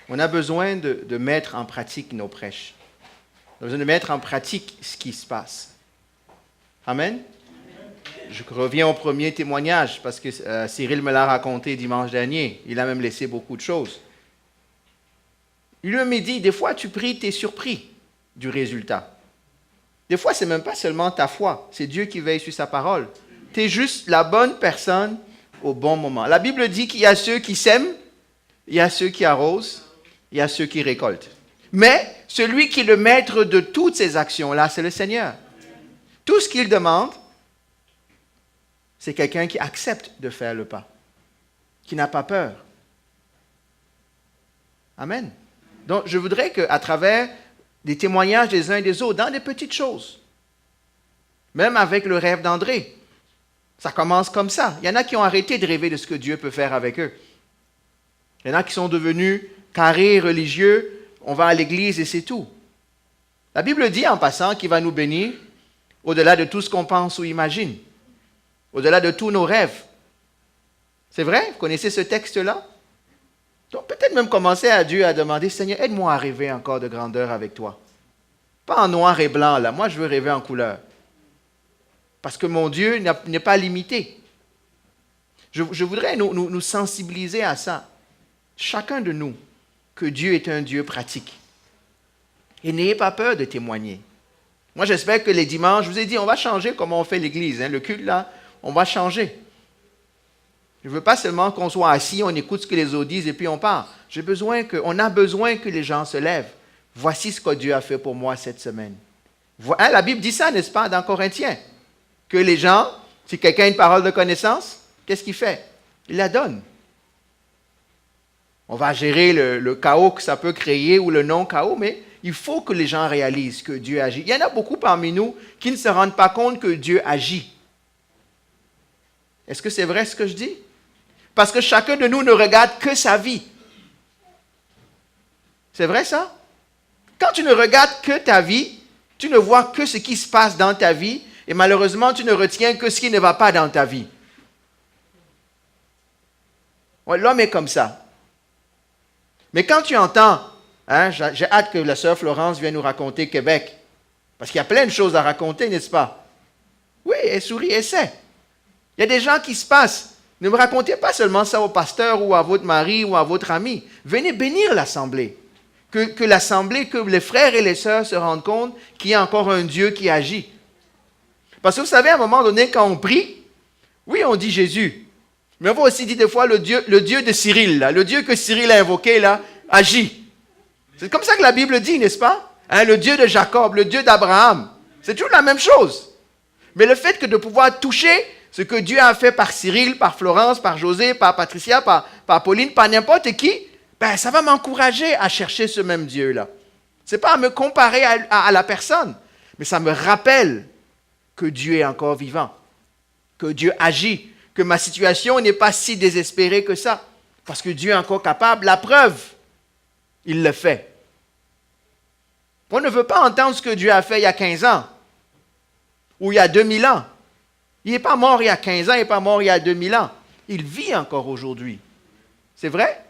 On a besoin de mettre en pratique nos prêches. On a besoin de mettre en pratique ce qui se passe. Amen. Je reviens au premier témoignage parce que Cyril me l'a raconté dimanche dernier. Il a même laissé beaucoup de choses. Il me dit, des fois tu pries, tu es surpris du résultat. Des fois, ce n'est même pas seulement ta foi, c'est Dieu qui veille sur sa parole. Tu es juste la bonne personne au bon moment. La Bible dit qu'il y a ceux qui sèment, il y a ceux qui arrosent, il y a ceux qui récoltent. Mais celui qui est le maître de toutes ces actions-là, c'est le Seigneur. Tout ce qu'il demande, c'est quelqu'un qui accepte de faire le pas, qui n'a pas peur. Amen. Donc, je voudrais qu'à travers des témoignages des uns et des autres, dans des petites choses, même avec le rêve d'André, ça commence comme ça. Il y en a qui ont arrêté de rêver de ce que Dieu peut faire avec eux. Il y en a qui sont devenus carrés, religieux, on va à l'église et c'est tout. La Bible dit en passant qu'il va nous bénir au-delà de tout ce qu'on pense ou imagine, au-delà de tous nos rêves. C'est vrai? Vous connaissez ce texte-là? Donc peut-être même commencer à Dieu à demander, Seigneur, aide-moi à rêver encore de grandeur avec toi. Pas en noir et blanc, là. Moi, je veux rêver en couleur. Parce que mon Dieu n'est pas limité. Je voudrais nous sensibiliser à ça. Chacun de nous, que Dieu est un Dieu pratique. Et n'ayez pas peur de témoigner. Moi, j'espère que les dimanches, je vous ai dit, on va changer comment on fait l'église. Le culte, là, on va changer. Je ne veux pas seulement qu'on soit assis, on écoute ce que les autres disent et puis on part. On a besoin que les gens se lèvent. Voici ce que Dieu a fait pour moi cette semaine. La Bible dit ça, n'est-ce pas, dans Corinthiens? Que les gens, si quelqu'un a une parole de connaissance, qu'est-ce qu'il fait? Il la donne. On va gérer le chaos que ça peut créer ou le non-chaos, mais il faut que les gens réalisent que Dieu agit. Il y en a beaucoup parmi nous qui ne se rendent pas compte que Dieu agit. Est-ce que c'est vrai ce que je dis? Parce que chacun de nous ne regarde que sa vie. C'est vrai ça? Quand tu ne regardes que ta vie, tu ne vois que ce qui se passe dans ta vie et malheureusement, tu ne retiens que ce qui ne va pas dans ta vie. Ouais, l'homme est comme ça. Mais quand tu entends, j'ai hâte que la sœur Florence vienne nous raconter Québec, parce qu'il y a plein de choses à raconter, n'est-ce pas? Oui, elle sourit, elle sait. Il y a des gens qui se passent. Ne me racontez pas seulement ça au pasteur ou à votre mari ou à votre ami. Venez bénir l'assemblée. Que l'assemblée, que les frères et les sœurs se rendent compte qu'il y a encore un Dieu qui agit. Parce que vous savez, à un moment donné, quand on prie, oui, on dit Jésus. Mais on va aussi dire des fois le Dieu de Cyril, là, le Dieu que Cyril a invoqué, là, agit. C'est comme ça que la Bible dit, n'est-ce pas? Le Dieu de Jacob, le Dieu d'Abraham. C'est toujours la même chose. Mais le fait que de pouvoir toucher ce que Dieu a fait par Cyril, par Florence, par José, par Patricia, par Pauline, par n'importe qui, ça va m'encourager à chercher ce même Dieu-là. Ce n'est pas à me comparer à la personne, mais ça me rappelle que Dieu est encore vivant, que Dieu agit, que ma situation n'est pas si désespérée que ça, parce que Dieu est encore capable. La preuve, il le fait. On ne veut pas entendre ce que Dieu a fait il y a 15 ans, ou il y a 2000 ans. Il n'est pas mort il y a 15 ans, il n'est pas mort il y a 2000 ans. Il vit encore aujourd'hui. C'est vrai?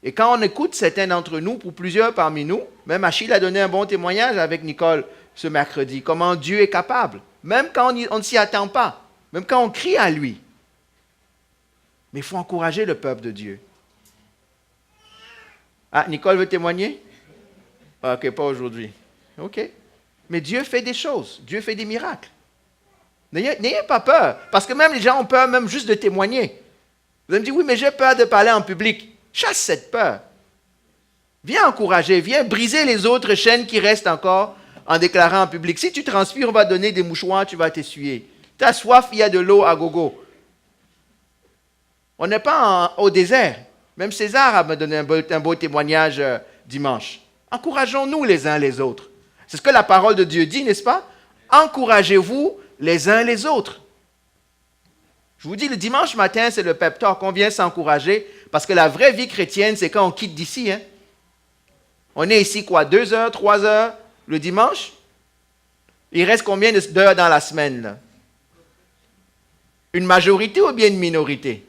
Et quand on écoute certains d'entre nous, pour plusieurs parmi nous, même Achille a donné un bon témoignage avec Nicole ce mercredi, comment Dieu est capable, même quand on ne s'y attend pas, même quand on crie à lui. Mais il faut encourager le peuple de Dieu. Ah, Nicole veut témoigner? Ok, pas aujourd'hui. Ok. Mais Dieu fait des choses, Dieu fait des miracles. N'ayez pas peur, parce que même les gens ont peur même juste de témoigner. Vous allez me dire, oui, mais j'ai peur de parler en public. Chasse cette peur. Viens encourager, viens briser les autres chaînes qui restent encore en déclarant en public. Si tu transpires, on va te donner des mouchoirs, tu vas t'essuyer. Tu as soif, il y a de l'eau à gogo. On n'est pas au désert. Même César m'a donné un beau témoignage dimanche. Encourageons-nous les uns les autres. C'est ce que la parole de Dieu dit, n'est-ce pas? Encouragez-vous les uns les autres. Je vous dis, le dimanche matin, c'est le pep talk. On vient s'encourager parce que la vraie vie chrétienne, c'est quand on quitte d'ici. On est ici, 2 heures, 3 heures le dimanche? Il reste combien d'heures dans la semaine, là? Une majorité ou bien une minorité?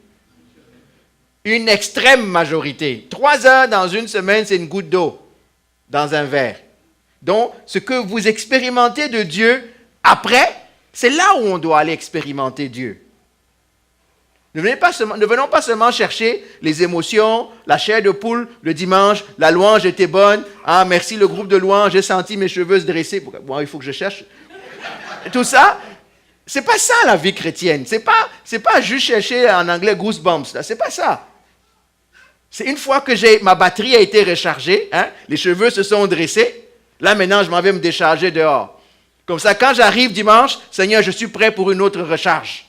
Une extrême majorité. 3 heures dans une semaine, c'est une goutte d'eau dans un verre. Donc, ce que vous expérimentez de Dieu après, c'est là où on doit aller expérimenter Dieu. Ne venons pas seulement chercher les émotions, la chair de poule le dimanche, la louange était bonne, ah merci le groupe de louange, j'ai senti mes cheveux se dresser, bon il faut que je cherche. Tout ça, c'est pas ça la vie chrétienne, c'est pas juste chercher en anglais goosebumps, là, c'est pas ça. C'est une fois que ma batterie a été rechargée, les cheveux se sont dressés, là maintenant je m'en vais me décharger dehors. Comme ça, quand j'arrive dimanche, Seigneur, je suis prêt pour une autre recharge.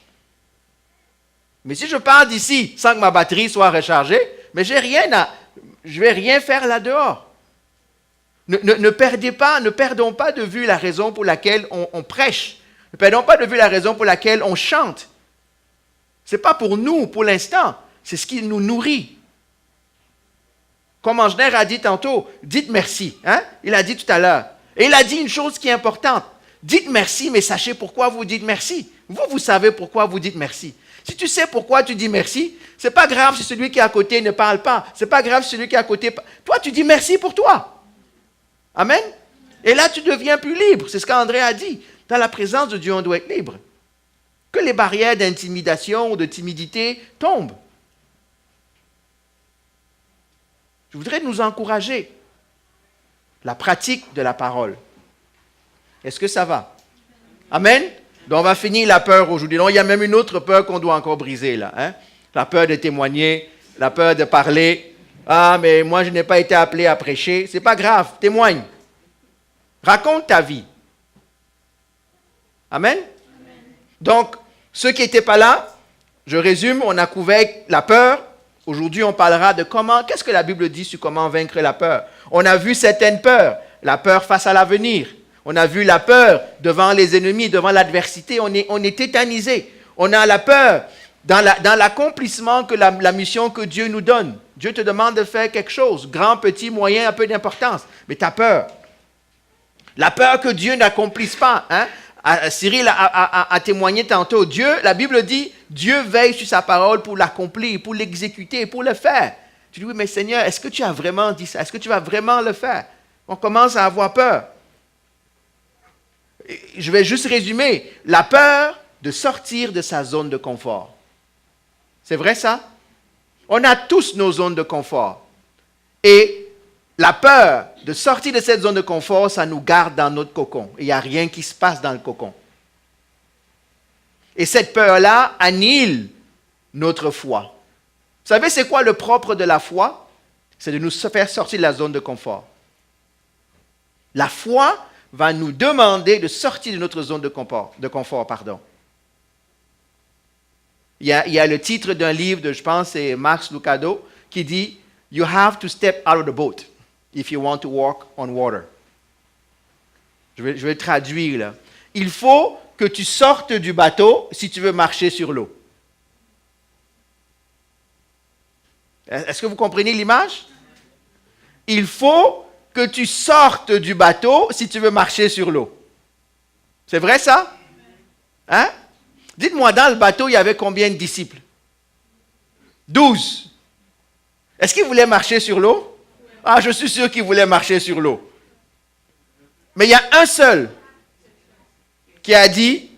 Mais si je pars d'ici sans que ma batterie soit rechargée, mais je ne vais rien faire là-dehors. Ne perdons pas de vue la raison pour laquelle on prêche. Ne perdons pas de vue la raison pour laquelle on chante. Ce n'est pas pour nous, pour l'instant. C'est ce qui nous nourrit. Comme Angéner a dit tantôt, dites merci. Il a dit tout à l'heure. Et il a dit une chose qui est importante. Dites merci, mais sachez pourquoi vous dites merci. Vous savez pourquoi vous dites merci. Si tu sais pourquoi tu dis merci, ce n'est pas grave si celui qui est à côté ne parle pas. Ce n'est pas grave si celui qui est à côté... Toi, tu dis merci pour toi. Amen. Et là, tu deviens plus libre. C'est ce qu'André a dit. Dans la présence de Dieu, on doit être libre. Que les barrières d'intimidation ou de timidité tombent. Je voudrais nous encourager. La pratique de la parole. Est-ce que ça va? Amen. Donc, on va finir la peur aujourd'hui. Non, il y a même une autre peur qu'on doit encore briser là. La peur de témoigner, la peur de parler. Ah, mais moi, je n'ai pas été appelé à prêcher. C'est pas grave, témoigne. Raconte ta vie. Amen? Donc, ceux qui n'étaient pas là, je résume, on a couvert la peur. Aujourd'hui, on parlera de qu'est-ce que la Bible dit sur comment vaincre la peur. On a vu certaines peurs. La peur face à l'avenir. On a vu la peur devant les ennemis, devant l'adversité. On est tétanisé. On a la peur dans l'accomplissement que la mission que Dieu nous donne. Dieu te demande de faire quelque chose, grand, petit, moyen, un peu d'importance. Mais tu as peur. La peur que Dieu n'accomplisse pas. Cyril a témoigné tantôt. La Bible dit, Dieu veille sur sa parole pour l'accomplir, pour l'exécuter, pour le faire. Tu dis, oui, mais Seigneur, est-ce que tu as vraiment dit ça? Est-ce que tu vas vraiment le faire? On commence à avoir peur. Je vais juste résumer. La peur de sortir de sa zone de confort. C'est vrai ça? On a tous nos zones de confort. Et la peur de sortir de cette zone de confort, ça nous garde dans notre cocon. Il n'y a rien qui se passe dans le cocon. Et cette peur-là annihile notre foi. Vous savez, c'est quoi le propre de la foi? C'est de nous faire sortir de la zone de confort. La foi va nous demander de sortir de notre zone de confort. Il y a le titre d'un livre je pense, c'est Max Lucado, qui dit « You have to step out of the boat if you want to walk on water ». Je vais traduire là. Il faut que tu sortes du bateau si tu veux marcher sur l'eau. Est-ce que vous comprenez l'image? Il faut que tu sortes du bateau si tu veux marcher sur l'eau. C'est vrai ça? Dites-moi, dans le bateau, il y avait combien de disciples? 12. Est-ce qu'ils voulaient marcher sur l'eau? Ah, je suis sûr qu'ils voulaient marcher sur l'eau. Mais il y a un seul qui a dit,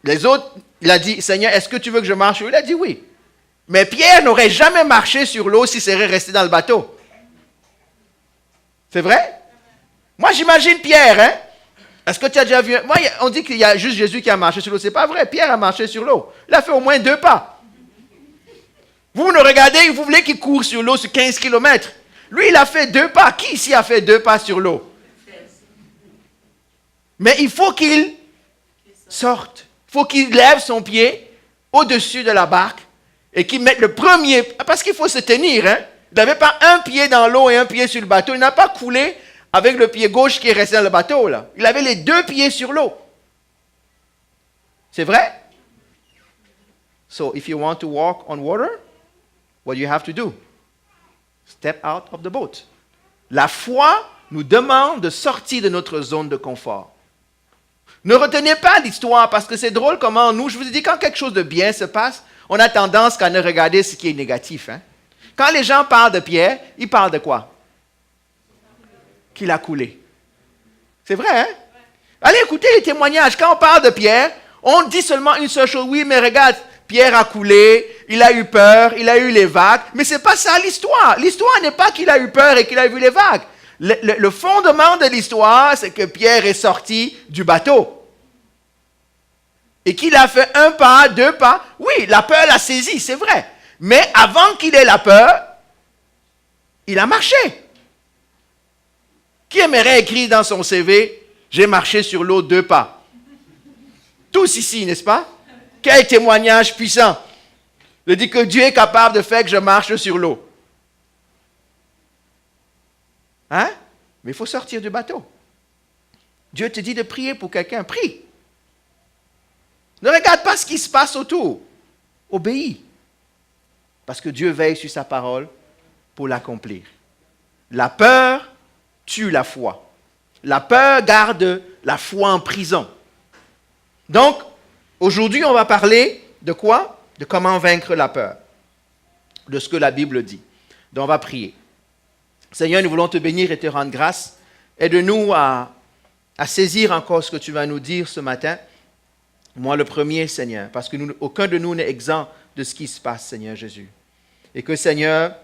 les autres, il a dit, Seigneur, est-ce que tu veux que je marche sur l'eau? Il a dit oui. Mais Pierre n'aurait jamais marché sur l'eau s'il serait resté dans le bateau. C'est vrai? Moi, j'imagine Pierre, Est-ce que tu as déjà vu... Moi, on dit qu'il y a juste Jésus qui a marché sur l'eau. Ce n'est pas vrai. Pierre a marché sur l'eau. Il a fait au moins 2 pas. Vous le regardez, vous voulez qu'il court sur l'eau sur 15 km. Lui, il a fait 2 pas. Qui ici a fait 2 pas sur l'eau? Mais il faut qu'il sorte. Il faut qu'il lève son pied au-dessus de la barque et qu'il mette le premier... Parce qu'il faut se tenir, Il n'avait pas un pied dans l'eau et un pied sur le bateau. Il n'a pas coulé avec le pied gauche qui est resté dans le bateau, là. Il avait les 2 pieds sur l'eau. C'est vrai? So, if you want to walk on water, what do you have to do? Step out of the boat. La foi nous demande de sortir de notre zone de confort. Ne retenez pas l'histoire, parce que c'est drôle comment nous, je vous ai dit, quand quelque chose de bien se passe, On a tendance qu'à ne regarder ce qui est négatif. Hein? Quand les gens parlent de Pierre, ils parlent de quoi? Qu'il a coulé. C'est vrai, hein? Allez écouter les témoignages. Quand on parle de Pierre, on dit seulement une seule chose. Oui, mais regarde, Pierre a coulé, il a eu peur, il a eu les vagues. Mais ce n'est pas ça l'histoire. L'histoire n'est pas qu'il a eu peur et qu'il a vu les vagues. Le fondement de l'histoire, c'est que Pierre est sorti du bateau. Et qu'il a fait un pas, deux pas. Oui, la peur l'a saisi, c'est vrai. Mais avant qu'il ait la peur, il a marché. Qui aimerait écrire dans son CV, j'ai marché sur l'eau 2 pas? Tous ici, n'est-ce pas? Quel témoignage puissant de dire que Dieu est capable de faire que je marche sur l'eau. Hein? Mais il faut sortir du bateau. Dieu te dit de prier pour quelqu'un, prie. Ne regarde pas ce qui se passe autour. Obéis. Parce que Dieu veille sur sa parole pour l'accomplir. La peur tue la foi. La peur garde la foi en prison. Donc, aujourd'hui, on va parler de quoi? De comment vaincre la peur. De ce que la Bible dit. Donc, on va prier. Seigneur, nous voulons te bénir et te rendre grâce. Aide-nous à saisir encore ce que tu vas nous dire ce matin. Moi, le premier, Seigneur, parce que aucun de nous n'est exempt de ce qui se passe, Seigneur Jésus. Et que, Seigneur,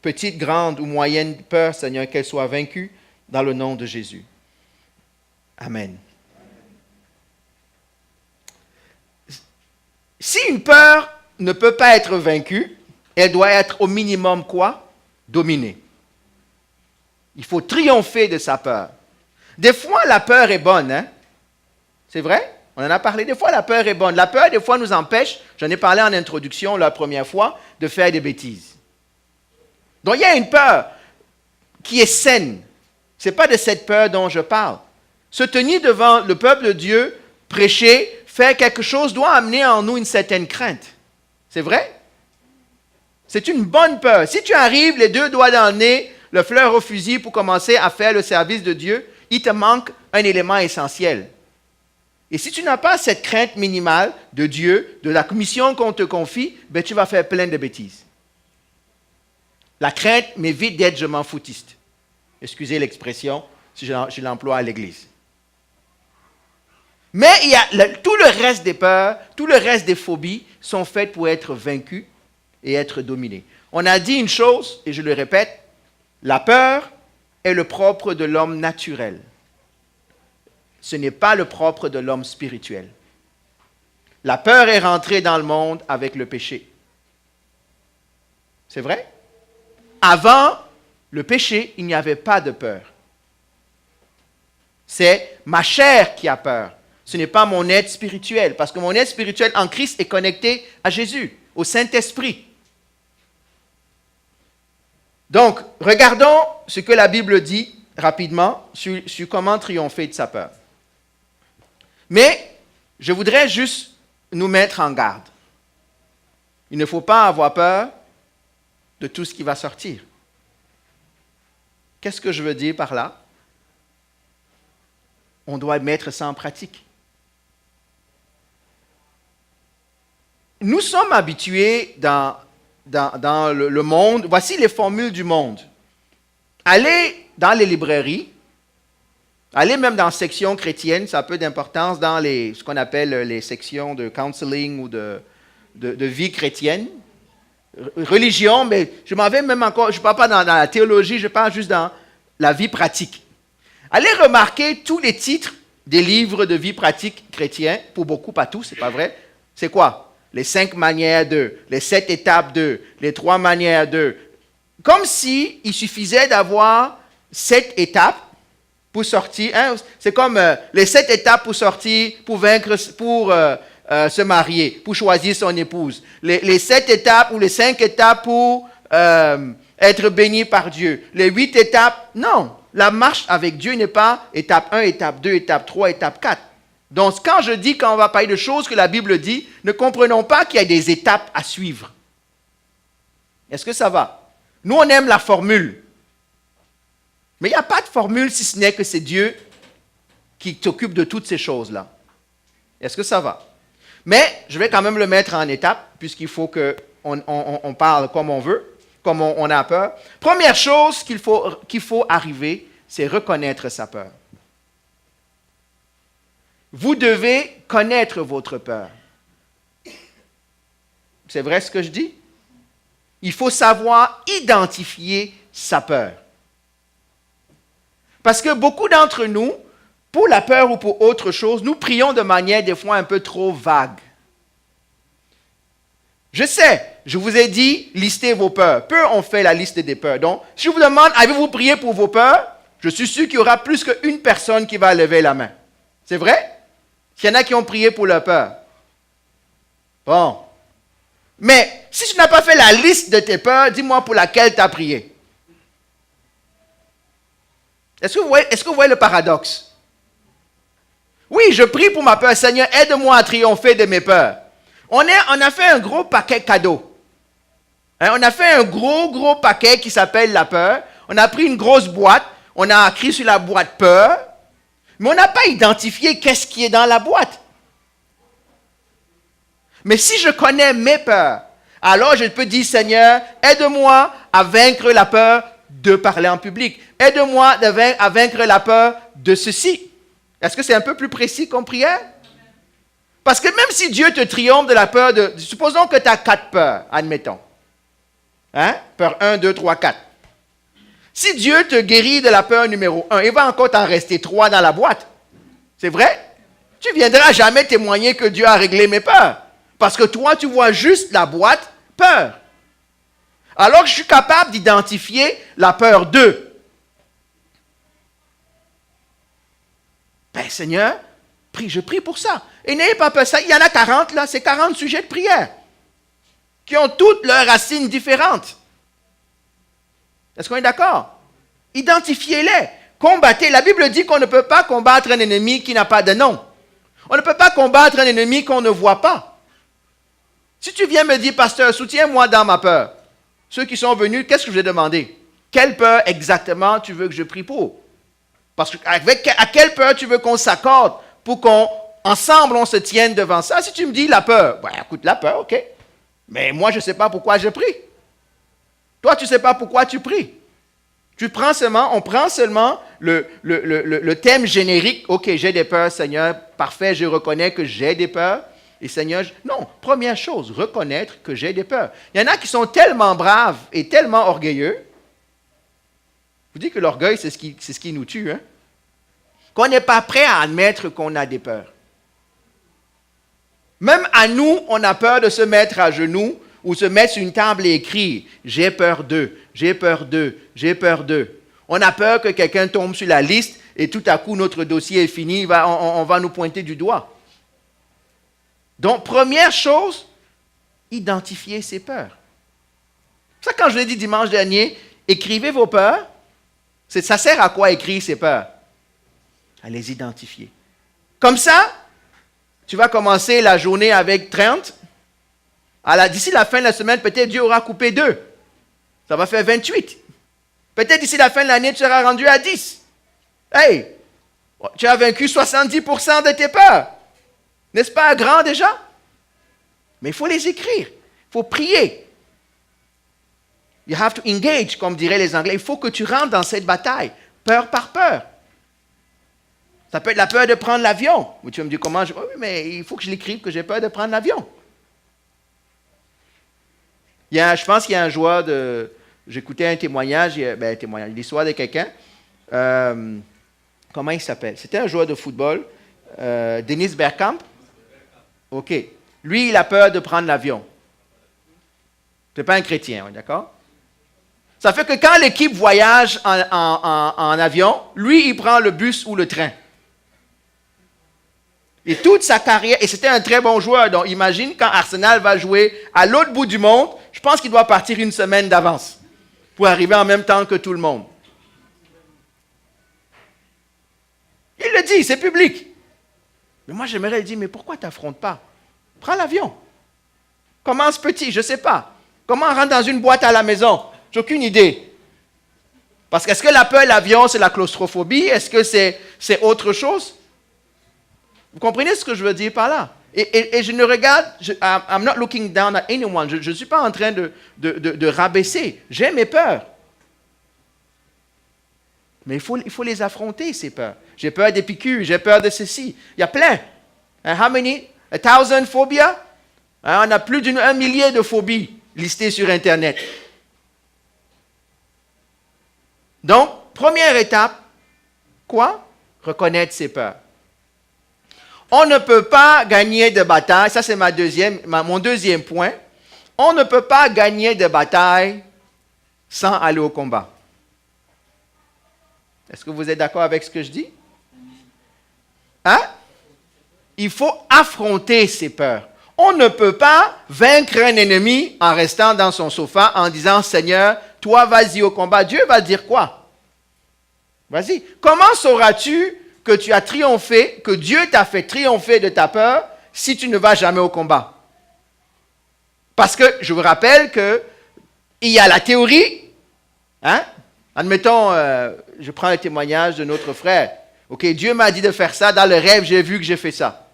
petite, grande ou moyenne peur, Seigneur, qu'elle soit vaincue dans le nom de Jésus. Amen. Si une peur ne peut pas être vaincue, elle doit être au minimum quoi? Dominée. Il faut triompher de sa peur. Des fois, la peur est bonne, hein? C'est vrai? On en a parlé. Des fois, la peur est bonne. La peur, des fois, nous empêche, j'en ai parlé en introduction la première fois, de faire des bêtises. Donc, il y a une peur qui est saine. Ce n'est pas de cette peur dont je parle. Se tenir devant le peuple de Dieu, prêcher, faire quelque chose, doit amener en nous une certaine crainte. C'est vrai? C'est une bonne peur. Si tu arrives les 2 doigts dans le nez, le fleur au fusil pour commencer à faire le service de Dieu, il te manque un élément essentiel. Et si tu n'as pas cette crainte minimale de Dieu, de la mission qu'on te confie, ben tu vas faire plein de bêtises. La crainte m'évite d'être je m'en foutiste. Excusez l'expression si je l'emploie à l'église. Mais il y a tout le reste des peurs, tout le reste des phobies sont faites pour être vaincus et être dominés. On a dit une chose, et je le répète, la peur est le propre de l'homme naturel. Ce n'est pas le propre de l'homme spirituel. La peur est rentrée dans le monde avec le péché. C'est vrai? Avant le péché, il n'y avait pas de peur. C'est ma chair qui a peur. Ce n'est pas mon être spirituel, parce que mon être spirituel en Christ est connecté à Jésus, au Saint-Esprit. Donc, regardons ce que la Bible dit rapidement sur comment triompher de sa peur. Mais je voudrais juste nous mettre en garde. Il ne faut pas avoir peur de tout ce qui va sortir. Qu'est-ce que je veux dire par là? On doit mettre ça en pratique. Nous sommes habitués dans le monde. Voici les formules du monde. Allez dans les librairies, allez même dans la section chrétienne, ça a peu d'importance dans ce qu'on appelle les sections de counseling ou de vie chrétienne. Religion, mais je m'en vais même encore, je ne parle pas dans la théologie, je parle juste dans la vie pratique. Allez remarquer tous les titres des livres de vie pratique chrétiens, pour beaucoup, pas tous, c'est pas vrai. C'est quoi? Les 5 manières de, les 7 étapes de, les 3 manières de. Comme s'il suffisait d'avoir 7 étapes pour sortir. Hein? C'est comme les 7 étapes pour sortir, pour vaincre, pour se marier, pour choisir son épouse. Les 7 étapes ou les 5 étapes pour être béni par Dieu. Les 8 étapes, non. La marche avec Dieu n'est pas étape 1, étape 2, étape 3, étape 4. Donc, quand je dis qu'on va parler de choses que la Bible dit, ne comprenons pas qu'il y a des étapes à suivre. Est-ce que ça va? Nous, on aime la formule. Mais il n'y a pas de formule si ce n'est que c'est Dieu qui s'occupe de toutes ces choses-là. Est-ce que ça va? Mais je vais quand même le mettre en étape, puisqu'il faut qu'on parle comme on veut, comme on a peur. Première chose qu'il faut arriver, c'est reconnaître sa peur. Vous devez connaître votre peur. C'est vrai ce que je dis? Il faut savoir identifier sa peur. Parce que beaucoup d'entre nous, pour la peur ou pour autre chose, nous prions de manière des fois un peu trop vague. Je sais, je vous ai dit, listez vos peurs. Peu ont fait la liste des peurs. Donc, si je vous demande, avez-vous prié pour vos peurs? Je suis sûr qu'il y aura plus qu'une personne qui va lever la main. C'est vrai? Il y en a qui ont prié pour leur peur. Bon. Mais si tu n'as pas fait la liste de tes peurs, dis-moi pour laquelle tu as prié. Est-ce que vous voyez le paradoxe? Oui, je prie pour ma peur. Seigneur, aide-moi à triompher de mes peurs. On a fait un gros paquet cadeau. On a fait un gros paquet qui s'appelle la peur. On a pris une grosse boîte. On a écrit sur la boîte peur. Mais on n'a pas identifié qu'est-ce qui est dans la boîte. Mais si je connais mes peurs, alors je peux dire, Seigneur, aide-moi à vaincre la peur de parler en public. Aide-moi à vaincre la peur de ceci. Est-ce que c'est un peu plus précis comme prière? Parce que même si Dieu te triomphe de la peur de... Supposons que tu as 4 peurs, admettons. Peur 1, 2, 3, 4. Si Dieu te guérit de la peur numéro 1, il va encore t'en rester 3 dans la boîte. C'est vrai? Tu ne viendras jamais témoigner que Dieu a réglé mes peurs. Parce que toi, tu vois juste la boîte peur. Alors que je suis capable d'identifier la peur 2. Ben Seigneur, je prie pour ça. Et n'ayez pas peur, ça, il y en a 40 là, c'est 40 sujets de prière qui ont toutes leurs racines différentes. Est-ce qu'on est d'accord? Identifiez-les, combattez. La Bible dit qu'on ne peut pas combattre un ennemi qui n'a pas de nom. On ne peut pas combattre un ennemi qu'on ne voit pas. Si tu viens me dire, pasteur, soutiens-moi dans ma peur. Ceux qui sont venus, qu'est-ce que je vais demander? Quelle peur exactement tu veux que je prie pour? Parce que à quelle peur tu veux qu'on s'accorde pour qu'ensemble on se tienne devant ça? Si tu me dis la peur, ben écoute, la peur, ok. Mais moi, je ne sais pas pourquoi je prie. Toi, tu ne sais pas pourquoi tu pries. On prend seulement le thème générique. Ok, j'ai des peurs, Seigneur, parfait, je reconnais que j'ai des peurs. Et Seigneur, non, première chose, reconnaître que j'ai des peurs. Il y en a qui sont tellement braves et tellement orgueilleux. Je vous dis que l'orgueil, c'est ce qui nous tue, qu'on n'est pas prêt à admettre qu'on a des peurs. Même à nous, on a peur de se mettre à genoux ou se mettre sur une table et écrire « J'ai peur d'eux, j'ai peur d'eux, j'ai peur d'eux ». On a peur que quelqu'un tombe sur la liste et tout à coup, notre dossier est fini, on va nous pointer du doigt. Donc, première chose, identifier ses peurs. Ça, quand je l'ai dit dimanche dernier, écrivez vos peurs. Ça sert à quoi écrire ces peurs? À les identifier. Comme ça, tu vas commencer la journée avec 30. D'ici la fin de la semaine, peut-être Dieu aura coupé 2. Ça va faire 28. Peut-être d'ici la fin de l'année, tu seras rendu à 10. Hey, tu as vaincu 70% de tes peurs. N'est-ce pas grand déjà? Mais il faut les écrire. Il faut prier. You have to engage, comme diraient les Anglais. Il faut que tu rentres dans cette bataille, peur par peur. Ça peut être la peur de prendre l'avion. Ou tu vas me dire comment oui, mais il faut que je l'écrive que j'ai peur de prendre l'avion. Je pense qu'il y a un joueur j'écoutais un témoignage, l'histoire de quelqu'un. Comment il s'appelle? C'était un joueur de football, Dennis Bergkamp. OK. Lui, il a peur de prendre l'avion. Ce n'est pas un chrétien, d'accord? Ça fait que quand l'équipe voyage en avion, lui, il prend le bus ou le train. Et toute sa carrière, et c'était un très bon joueur, donc imagine quand Arsenal va jouer à l'autre bout du monde, je pense qu'il doit partir une semaine d'avance pour arriver en même temps que tout le monde. Il le dit, c'est public. Mais moi, j'aimerais lui dire, mais pourquoi tu n'affrontes pas? Prends l'avion. Commence petit, je ne sais pas. Comment on rentre dans une boîte à la maison? J'ai aucune idée. Parce que est-ce que la peur de l'avion, c'est la claustrophobie? Est-ce que c'est autre chose? Vous comprenez ce que je veux dire par là? Et je ne regarde, I'm not looking down at anyone. Je ne suis pas en train de rabaisser. J'ai mes peurs. Mais il faut les affronter, ces peurs. J'ai peur des piqûres, j'ai peur de ceci. Il y a plein. How many? 1,000 phobias? On a plus d'un millier de phobies listées sur Internet. Donc, première étape, quoi? Reconnaître ses peurs. On ne peut pas gagner de bataille, ça c'est mon deuxième point. On ne peut pas gagner de bataille sans aller au combat. Est-ce que vous êtes d'accord avec ce que je dis? Hein? Il faut affronter ses peurs. On ne peut pas vaincre un ennemi en restant dans son sofa en disant, Seigneur, toi vas-y au combat. Dieu va dire quoi? Vas-y. Comment sauras-tu que tu as triomphé, que Dieu t'a fait triompher de ta peur si tu ne vas jamais au combat? Parce que je vous rappelle qu'il y a la théorie. Hein? Admettons, je prends le témoignage de notre frère. Ok, Dieu m'a dit de faire ça. Dans le rêve, j'ai vu que j'ai fait ça.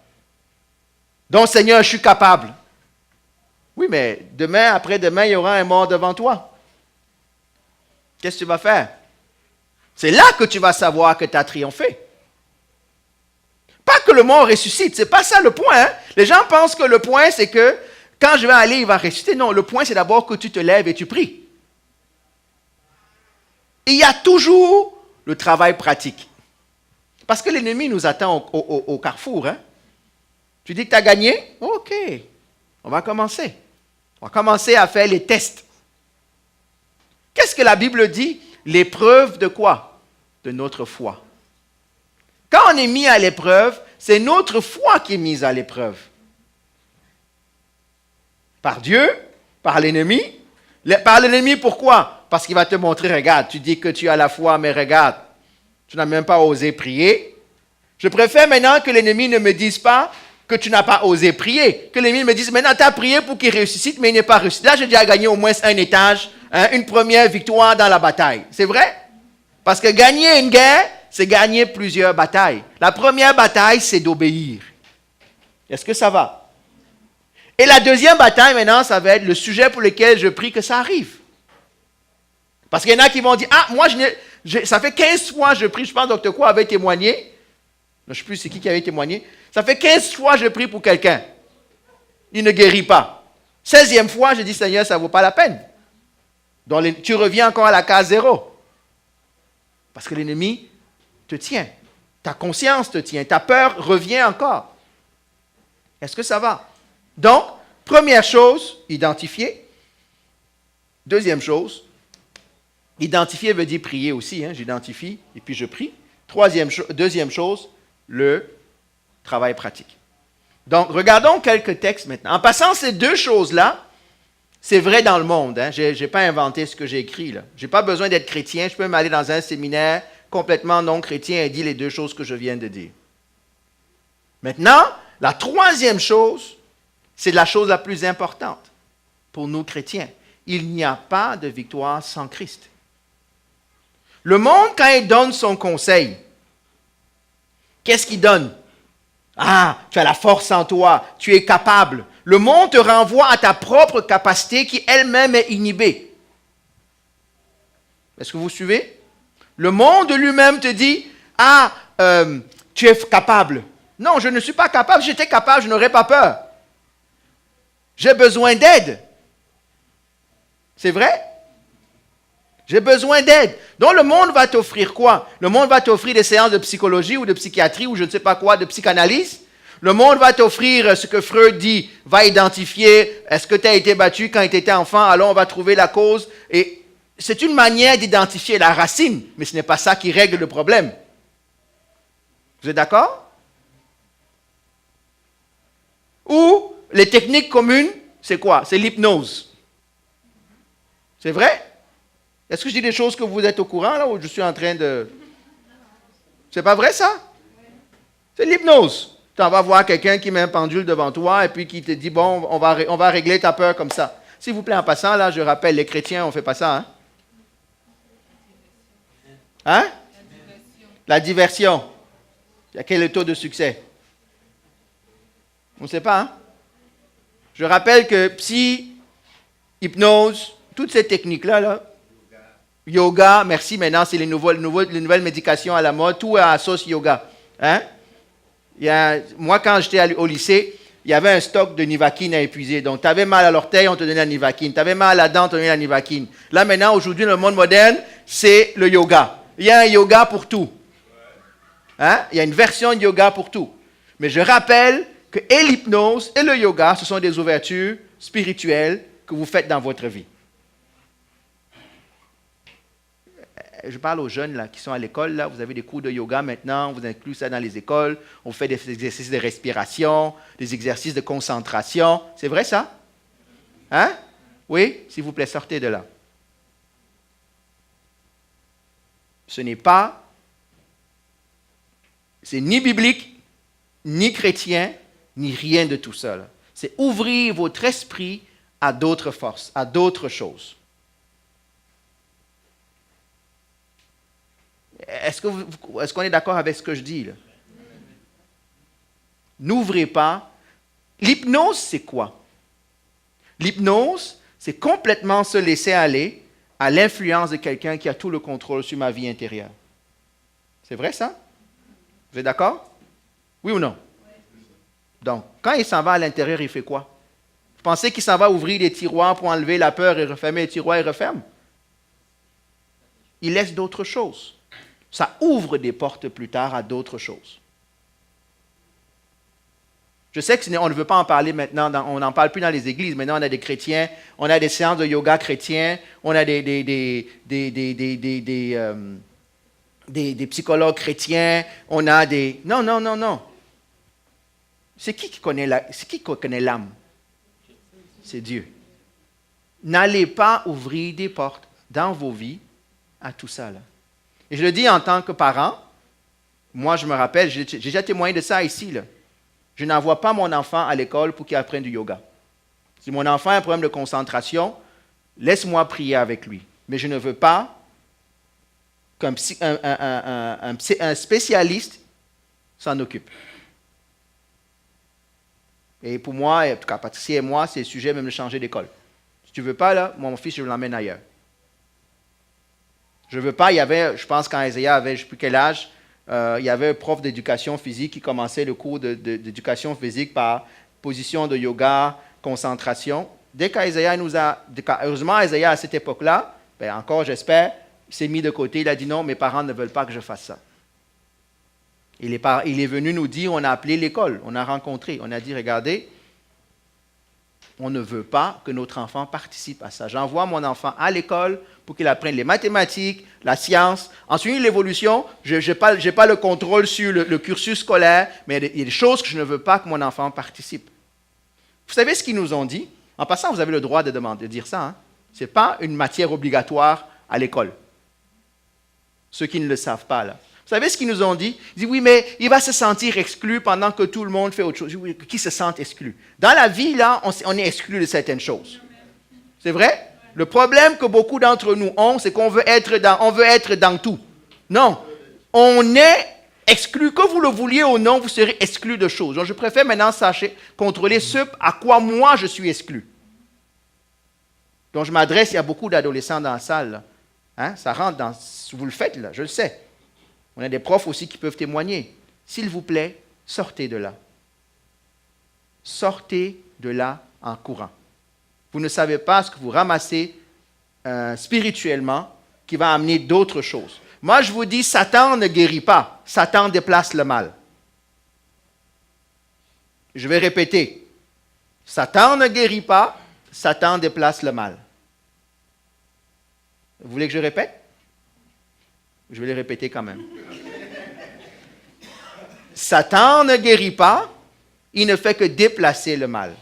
Donc, Seigneur, je suis capable. Oui, mais demain, après-demain, il y aura un mort devant toi. Qu'est-ce que tu vas faire? C'est là que tu vas savoir que tu as triomphé. Pas que le mort ressuscite, c'est pas ça le point. Hein? Les gens pensent que le point, c'est que quand je vais aller, il va ressusciter. Non, le point, c'est d'abord que tu te lèves et tu pries. Il y a toujours le travail pratique. Parce que l'ennemi nous attend au carrefour. Hein? Tu dis que tu as gagné? OK. On va commencer. On va commencer à faire les tests. Qu'est-ce que la Bible dit? L'épreuve de quoi? De notre foi. Quand on est mis à l'épreuve, c'est notre foi qui est mise à l'épreuve. Par Dieu, par l'ennemi. Par l'ennemi, pourquoi? Parce qu'il va te montrer, regarde, tu dis que tu as la foi, mais regarde, tu n'as même pas osé prier. Je préfère maintenant que l'ennemi ne me dise pas que tu n'as pas osé prier. Que l'ennemi me dise, maintenant tu as prié pour qu'il ressuscite, mais il n'est pas ressuscité. Là, j'ai déjà gagné au moins un étage, hein, une première victoire dans la bataille. C'est vrai? Parce que gagner une guerre, c'est gagner plusieurs batailles. La première bataille, c'est d'obéir. Est-ce que ça va? Et la deuxième bataille, maintenant, ça va être le sujet pour lequel je prie que ça arrive. Parce qu'il y en a qui vont dire, ah, moi, ça fait 15 fois que je prie, je pense que Dr. Quoi avait témoigné. Je ne sais plus c'est qui avait témoigné. Ça fait 15 fois que je prie pour quelqu'un. Il ne guérit pas. 16e fois, je dis, Seigneur, ça ne vaut pas la peine. Donc, tu reviens encore à la case 0. Parce que l'ennemi te tient. Ta conscience te tient. Ta peur revient encore. Est-ce que ça va? Donc, première chose, identifier. Deuxième chose, identifier veut dire prier aussi. Hein? J'identifie et puis je prie. Deuxième chose, le travail pratique. Donc, regardons quelques textes maintenant. En passant ces deux choses-là, c'est vrai dans le monde. Hein? Je n'ai pas inventé ce que j'ai écrit là. Je n'ai pas besoin d'être chrétien. Je peux m'aller dans un séminaire complètement non chrétien et dire les deux choses que je viens de dire. Maintenant, la troisième chose, c'est la chose la plus importante pour nous chrétiens. Il n'y a pas de victoire sans Christ. Le monde, quand il donne son conseil, qu'est-ce qu'il donne? Ah, tu as la force en toi, tu es capable. Le monde te renvoie à ta propre capacité qui elle-même est inhibée. Est-ce que vous suivez? Le monde lui-même te dit, ah, tu es capable. Non, je ne suis pas capable. Si j'étais capable, je n'aurais pas peur. J'ai besoin d'aide. C'est vrai? J'ai besoin d'aide. Donc le monde va t'offrir quoi? Le monde va t'offrir des séances de psychologie ou de psychiatrie ou je ne sais pas quoi, de psychanalyse. Le monde va t'offrir ce que Freud dit, va identifier, est-ce que tu as été battu quand tu étais enfant, alors on va trouver la cause. Et c'est une manière d'identifier la racine, mais ce n'est pas ça qui règle le problème. Vous êtes d'accord? Ou les techniques communes, c'est quoi? C'est l'hypnose. C'est vrai? Est-ce que je dis des choses que vous êtes au courant, là, ou je suis en train de... C'est pas vrai, ça? C'est l'hypnose. Tu vas voir quelqu'un qui met un pendule devant toi et puis qui te dit, bon, on va régler ta peur comme ça. S'il vous plaît, en passant, là, je rappelle, les chrétiens, on ne fait pas ça, hein? Hein? La diversion. Il y a quel est le taux de succès? On ne sait pas, hein? Je rappelle que psy, hypnose, toutes ces techniques-là, là, yoga, merci, maintenant c'est les nouvelles médications à la mode, tout à la sauce yoga. Hein? Moi, quand j'étais au lycée, il y avait un stock de Nivaquine à épuiser. Donc, tu avais mal à l'orteil, on te donnait la Nivaquine. Tu avais mal à la dent, on te donnait la Nivaquine. Là, maintenant, aujourd'hui, dans le monde moderne, c'est le yoga. Il y a un yoga pour tout. Hein? Il y a une version de yoga pour tout. Mais je rappelle que et l'hypnose et le yoga, ce sont des ouvertures spirituelles que vous faites dans votre vie. Je parle aux jeunes là, qui sont à l'école, là, vous avez des cours de yoga maintenant, vous incluez ça dans les écoles, on fait des exercices de respiration, des exercices de concentration. C'est vrai ça? Hein? Oui? S'il vous plaît, sortez de là. Ce n'est pas, c'est ni biblique, ni chrétien, ni rien de tout ça. Là. C'est ouvrir votre esprit à d'autres forces, à d'autres choses. Est-ce qu'on est d'accord avec ce que je dis là? N'ouvrez pas. L'hypnose, c'est quoi? L'hypnose, c'est complètement se laisser aller à l'influence de quelqu'un qui a tout le contrôle sur ma vie intérieure. C'est vrai ça? Vous êtes d'accord? Oui ou non? Donc, quand il s'en va à l'intérieur, il fait quoi? Vous pensez qu'il s'en va ouvrir des tiroirs pour enlever la peur et refermer les tiroirs et referme? Il laisse d'autres choses. Ça ouvre des portes plus tard à d'autres choses. Je sais qu'on ne veut pas en parler maintenant, on n'en parle plus dans les églises. Maintenant, on a des chrétiens, on a des séances de yoga chrétiens, on a des psychologues chrétiens, on a des... Non. C'est qui connaît l'âme? C'est Dieu. N'allez pas ouvrir des portes dans vos vies à tout ça, là. Et je le dis en tant que parent, moi je me rappelle, j'ai déjà témoigné de ça ici, là. Je n'envoie pas mon enfant à l'école pour qu'il apprenne du yoga. Si mon enfant a un problème de concentration, laisse-moi prier avec lui. Mais je ne veux pas qu'un spécialiste s'en occupe. Et pour moi, en tout cas Patricia et moi, c'est le sujet même de changer d'école. Si tu ne veux pas, là, mon fils, je l'emmène ailleurs. Je ne veux pas, il y avait, je pense quand Isaiah avait, je ne sais plus quel âge, il y avait un prof d'éducation physique qui commençait le cours d'éducation physique par position de yoga, concentration. Dès qu'Isaiah heureusement Isaiah à cette époque-là, encore j'espère, il s'est mis de côté, il a dit non, mes parents ne veulent pas que je fasse ça. Il est venu nous dire, on a appelé l'école, on a rencontré, on a dit, regardez, on ne veut pas que notre enfant participe à ça. J'envoie mon enfant à l'école pour qu'il apprenne les mathématiques, la science. Ensuite, l'évolution, je n'ai pas le contrôle sur le cursus scolaire, mais il y a des choses que je ne veux pas que mon enfant participe. Vous savez ce qu'ils nous ont dit? En passant, vous avez le droit de dire ça. Hein? Ce n'est pas une matière obligatoire à l'école. Ceux qui ne le savent pas, là. Vous savez ce qu'ils nous ont dit? Ils disent, oui, mais il va se sentir exclu pendant que tout le monde fait autre chose. Oui, qui se sent exclu? Dans la vie, là, on est exclu de certaines choses. C'est vrai? Le problème que beaucoup d'entre nous ont, c'est qu'on veut être dans tout. Non. On est exclu. Que vous le vouliez ou non, vous serez exclu de choses. Donc, je préfère maintenant contrôler ce à quoi moi je suis exclu. Donc, je m'adresse, il y a beaucoup d'adolescents dans la salle. Là. Hein? Ça rentre dans... Vous le faites, là, je le sais. On a des profs aussi qui peuvent témoigner. S'il vous plaît, sortez de là. Sortez de là en courant. Vous ne savez pas ce que vous ramassez spirituellement qui va amener d'autres choses. Moi, je vous dis, Satan ne guérit pas. Satan déplace le mal. Je vais répéter. Satan ne guérit pas. Satan déplace le mal. Vous voulez que je répète? Je vais les répéter quand même. Satan ne guérit pas, il ne fait que déplacer le mal.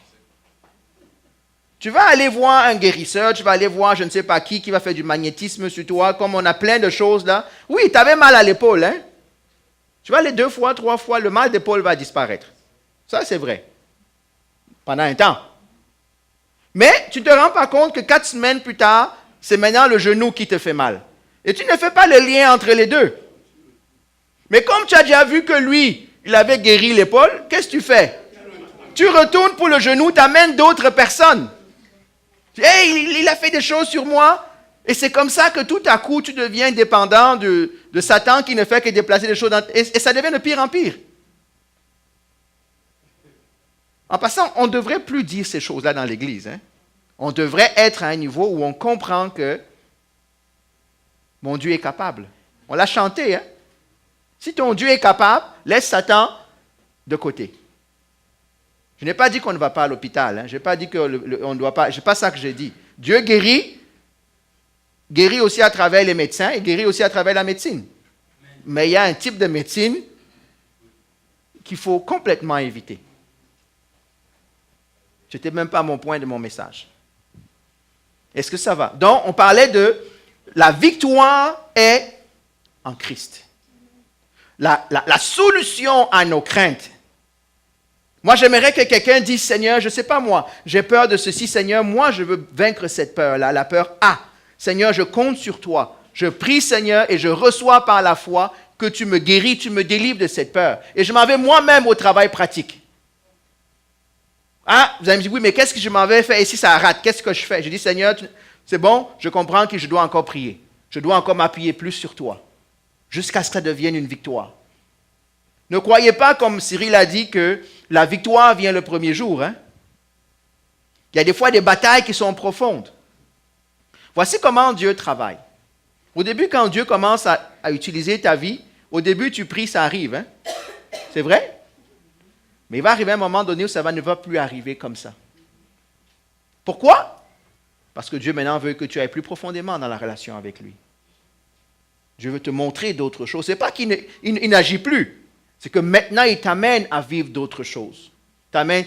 Tu vas aller voir un guérisseur, tu vas aller voir je ne sais pas qui va faire du magnétisme sur toi, comme on a plein de choses là. Oui, tu avais mal à l'épaule, hein? Tu vas aller 2 fois, 3 fois, le mal d'épaule va disparaître. Ça, c'est vrai. Pendant un temps. Mais tu ne te rends pas compte que 4 semaines plus tard, c'est maintenant le genou qui te fait mal. Et tu ne fais pas le lien entre les deux. Mais comme tu as déjà vu que lui, il avait guéri l'épaule, qu'est-ce que tu fais? Tu retournes pour le genou, tu amènes d'autres personnes. Hey, il a fait des choses sur moi. Et c'est comme ça que tout à coup, tu deviens dépendant de Satan qui ne fait que déplacer les choses. Et ça devient de pire en pire. En passant, on ne devrait plus dire ces choses-là dans l'Église. Hein? On devrait être à un niveau où on comprend que mon Dieu est capable. On l'a chanté. Hein? Si ton Dieu est capable, laisse Satan de côté. Je n'ai pas dit qu'on ne va pas à l'hôpital. Hein? Je n'ai pas dit qu'on ne doit pas. Ce n'est pas ça que j'ai dit. Dieu guérit aussi à travers les médecins et guérit aussi à travers la médecine. Mais il y a un type de médecine qu'il faut complètement éviter. Ce n'était même pas mon point de mon message. Est-ce que ça va? Donc, on parlait de la victoire est en Christ. La solution à nos craintes. Moi, j'aimerais que quelqu'un dise, Seigneur, je ne sais pas moi, j'ai peur de ceci, Seigneur, moi, je veux vaincre cette peur-là, la peur A. Seigneur, je compte sur toi. Je prie, Seigneur, et je reçois par la foi que tu me guéris, tu me délivres de cette peur. Et je m'en vais moi-même au travail pratique. Ah, vous allez me dire, oui, mais qu'est-ce que je m'en vais faire? Et si ça rate, qu'est-ce que je fais? Je dis, Seigneur, c'est bon, je comprends que je dois encore prier. Je dois encore m'appuyer plus sur toi, jusqu'à ce que ça devienne une victoire. Ne croyez pas, comme Cyril a dit, que la victoire vient le premier jour. Hein? Il y a des fois des batailles qui sont profondes. Voici comment Dieu travaille. Au début, quand Dieu commence à utiliser ta vie, au début, tu pries, ça arrive. Hein? C'est vrai? Mais il va arriver un moment donné où ça ne va plus arriver comme ça. Pourquoi? Parce que Dieu maintenant veut que tu ailles plus profondément dans la relation avec lui. Dieu veut te montrer d'autres choses. Ce n'est pas qu'il n'agit plus. C'est que maintenant, il t'amène à vivre d'autres choses.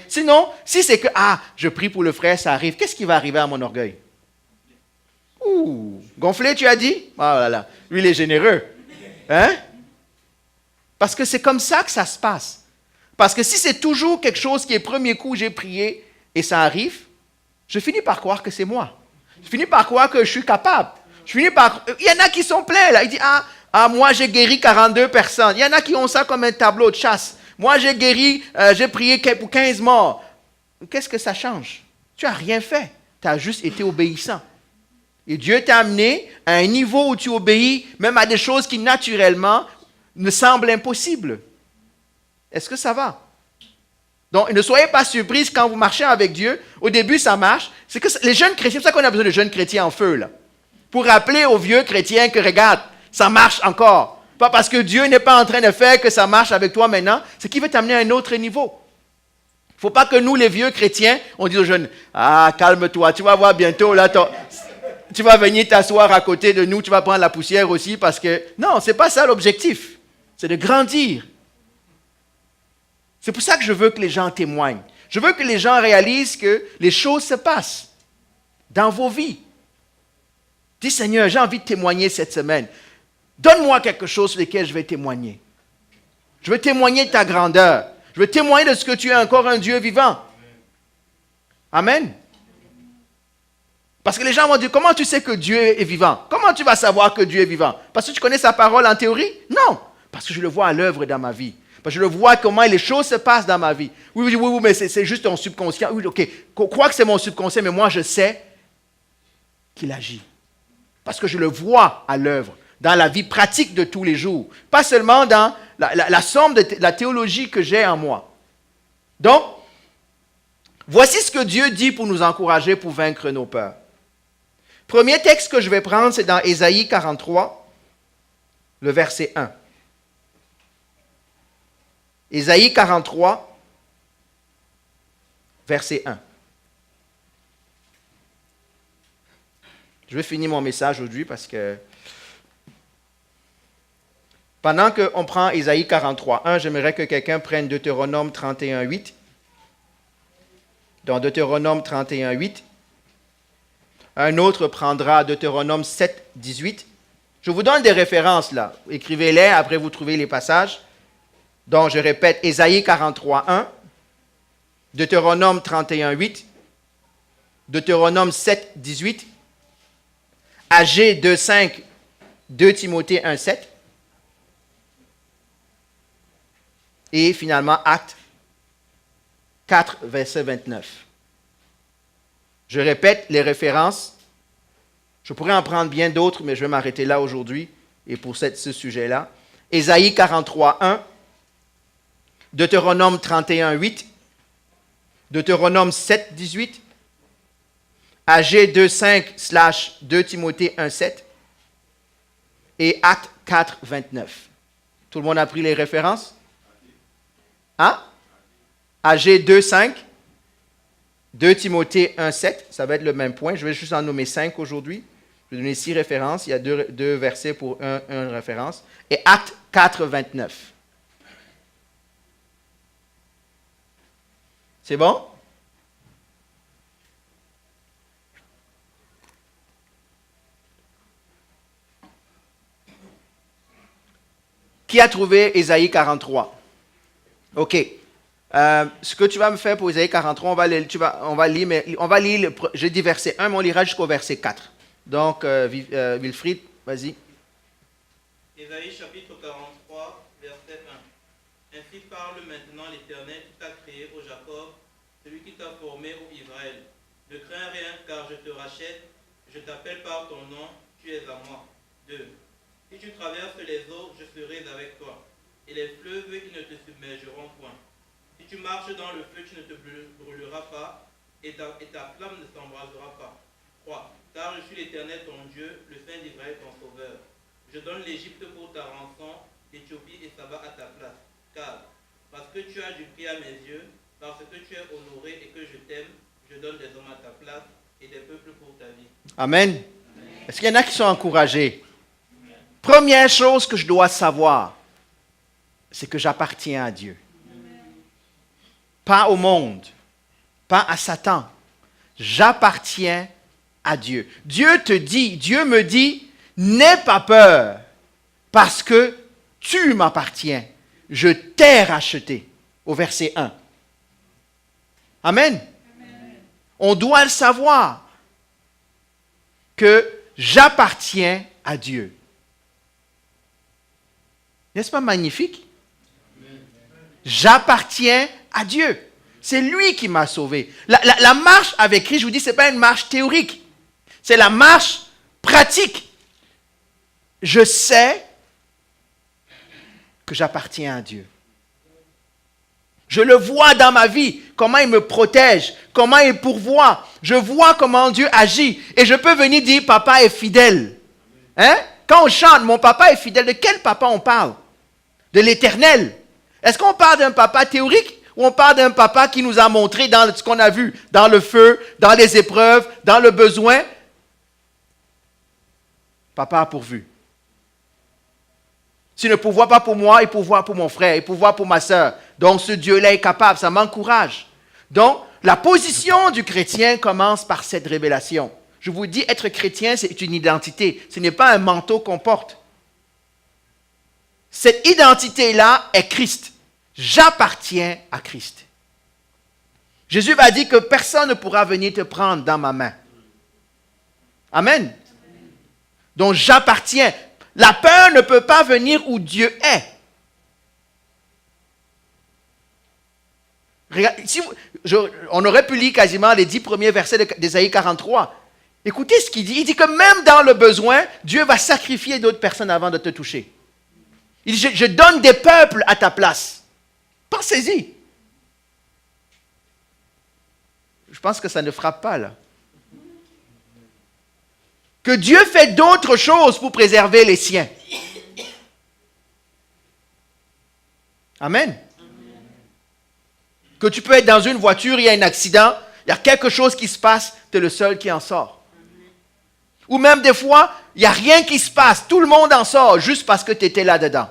Sinon, si c'est que, je prie pour le frère, ça arrive, qu'est-ce qui va arriver à mon orgueil? Gonflé, tu as dit? Oh là là, lui, il est généreux. Hein? Parce que c'est comme ça que ça se passe. Parce que si c'est toujours quelque chose qui est premier coup, j'ai prié et ça arrive, je finis par croire que c'est moi. Je finis par croire que je suis capable. Il y en a qui sont pleins là. Ils disent, moi j'ai guéri 42 personnes. Il y en a qui ont ça comme un tableau de chasse. Moi j'ai guéri, j'ai prié pour 15 morts. Qu'est-ce que ça change? Tu n'as rien fait. Tu as juste été obéissant. Et Dieu t'a amené à un niveau où tu obéis même à des choses qui naturellement ne semblent impossibles. Est-ce que ça va? Donc, ne soyez pas surpris quand vous marchez avec Dieu. Au début, ça marche. C'est que les jeunes chrétiens, c'est pour ça qu'on a besoin de jeunes chrétiens en feu, là. Pour rappeler aux vieux chrétiens que, regarde, ça marche encore. Pas parce que Dieu n'est pas en train de faire que ça marche avec toi maintenant, c'est qu'il veut t'amener à un autre niveau. Il ne faut pas que nous, les vieux chrétiens, on dise aux jeunes, calme-toi, tu vas voir bientôt, là, tu vas venir t'asseoir à côté de nous, tu vas prendre la poussière aussi, parce que, non, ce n'est pas ça l'objectif. C'est de grandir. C'est pour ça que je veux que les gens témoignent. Je veux que les gens réalisent que les choses se passent dans vos vies. Dis, Seigneur, j'ai envie de témoigner cette semaine. Donne-moi quelque chose sur lequel je vais témoigner. Je veux témoigner de ta grandeur. Je veux témoigner de ce que tu es encore un Dieu vivant. Amen. Parce que les gens vont dire, comment tu sais que Dieu est vivant? Comment tu vas savoir que Dieu est vivant? Parce que tu connais sa parole en théorie? Non. Parce que je le vois à l'œuvre dans ma vie. Parce que je le vois comment les choses se passent dans ma vie. Oui, mais c'est juste ton subconscient. Oui, ok, crois que c'est mon subconscient, mais moi je sais qu'il agit. Parce que je le vois à l'œuvre, dans la vie pratique de tous les jours. Pas seulement dans la somme de la théologie que j'ai en moi. Donc, voici ce que Dieu dit pour nous encourager pour vaincre nos peurs. Premier texte que je vais prendre, c'est dans Ésaïe 43, le verset 1. Ésaïe 43, verset 1. Je vais finir mon message aujourd'hui parce que pendant qu'on prend Ésaïe 43, 1, j'aimerais que quelqu'un prenne Deutéronome 31, 8. Dans Deutéronome 31, 8. Un autre prendra Deutéronome 7, 18. Je vous donne des références là. Écrivez-les, après vous trouvez les passages. Donc, je répète, Ésaïe 43, 1, Deutéronome 31, 8, Deutéronome 7, 18, Agé 2, 5, 2 Timothée 1, 7, et finalement Actes 4, verset 29. Je répète les références. Je pourrais en prendre bien d'autres, mais je vais m'arrêter là aujourd'hui et pour ce sujet-là. Ésaïe 43, 1. Deutéronome 31, 8. Deutéronome 7, 18. AG 2, 5 / 2 Timothée 1, 7. Et Actes 4, 29. Tout le monde a pris les références? Hein? AG 2, 5. 2 Timothée 1, 7. Ça va être le même point. Je vais juste en nommer 5 aujourd'hui. Je vais donner 6 références. Il y a 2 versets pour une référence. Et Actes 4, 29. C'est bon? Qui a trouvé Ésaïe 43? OK. Ce que tu vas me faire pour Ésaïe 43, on va lire, j'ai dit verset 1, mais on lira jusqu'au verset 4. Donc, Wilfried, vas-y. Ésaïe chapitre 43, verset 1. Ainsi parle maintenant l'Éternel qui t'a créé, ô Jacob, celui qui t'a formé, ô Israël. Ne crains rien, car je te rachète, je t'appelle par ton nom, tu es à moi. 2. Si tu traverses les eaux, je serai avec toi, et les fleuves, ils ne te submergeront point. Si tu marches dans le feu, tu ne te brûleras pas, et ta flamme ne s'embrasera pas. 3. Car je suis l'Éternel ton Dieu, le Saint d'Israël ton Sauveur. Je donne l'Égypte pour ta rançon, l'Éthiopie et Saba à ta place. 4. Parce que tu as du prix à mes yeux, parce que tu es honoré et que je t'aime, je donne des hommes à ta place et des peuples pour ta vie. Amen. Est-ce qu'il y en a qui sont encouragés? Première chose que je dois savoir, c'est que j'appartiens à Dieu. Pas au monde, pas à Satan. J'appartiens à Dieu. Dieu me dit, n'aie pas peur, parce que tu m'appartiens. Je t'ai racheté. Au verset 1. Amen. On doit le savoir, que j'appartiens à Dieu. N'est-ce pas magnifique? J'appartiens à Dieu. C'est lui qui m'a sauvé. La marche avec Christ, je vous dis, ce n'est pas une marche théorique. C'est la marche pratique. Je sais que j'appartiens à Dieu. Je le vois dans ma vie, comment il me protège, comment il pourvoit. Je vois comment Dieu agit. Et je peux venir dire, papa est fidèle. Hein? Quand on chante, mon papa est fidèle, de quel papa on parle? De l'Éternel. Est-ce qu'on parle d'un papa théorique ou on parle d'un papa qui nous a montré dans ce qu'on a vu, dans le feu, dans les épreuves, dans le besoin? Papa a pourvu. S'il ne pourvoit pas pour moi, il pourvoit pour mon frère, il pourvoit pour ma soeur. Donc ce Dieu-là est capable, ça m'encourage. Donc la position du chrétien commence par cette révélation. Je vous dis, être chrétien, c'est une identité. Ce n'est pas un manteau qu'on porte. Cette identité-là est Christ. J'appartiens à Christ. Jésus va dire que personne ne pourra venir te prendre dans ma main. Amen. Donc j'appartiens. La peur ne peut pas venir où Dieu est. On aurait pu lire quasiment les 10 premiers versets d'Ésaïe 43. Écoutez ce qu'il dit. Il dit que même dans le besoin, Dieu va sacrifier d'autres personnes avant de te toucher. Il dit, je donne des peuples à ta place. Pensez-y. Je pense que ça ne frappe pas là. Que Dieu fait d'autres choses pour préserver les siens. Amen. Que tu peux être dans une voiture, il y a un accident, il y a quelque chose qui se passe, tu es le seul qui en sort. Ou même des fois, il n'y a rien qui se passe, tout le monde en sort juste parce que tu étais là-dedans.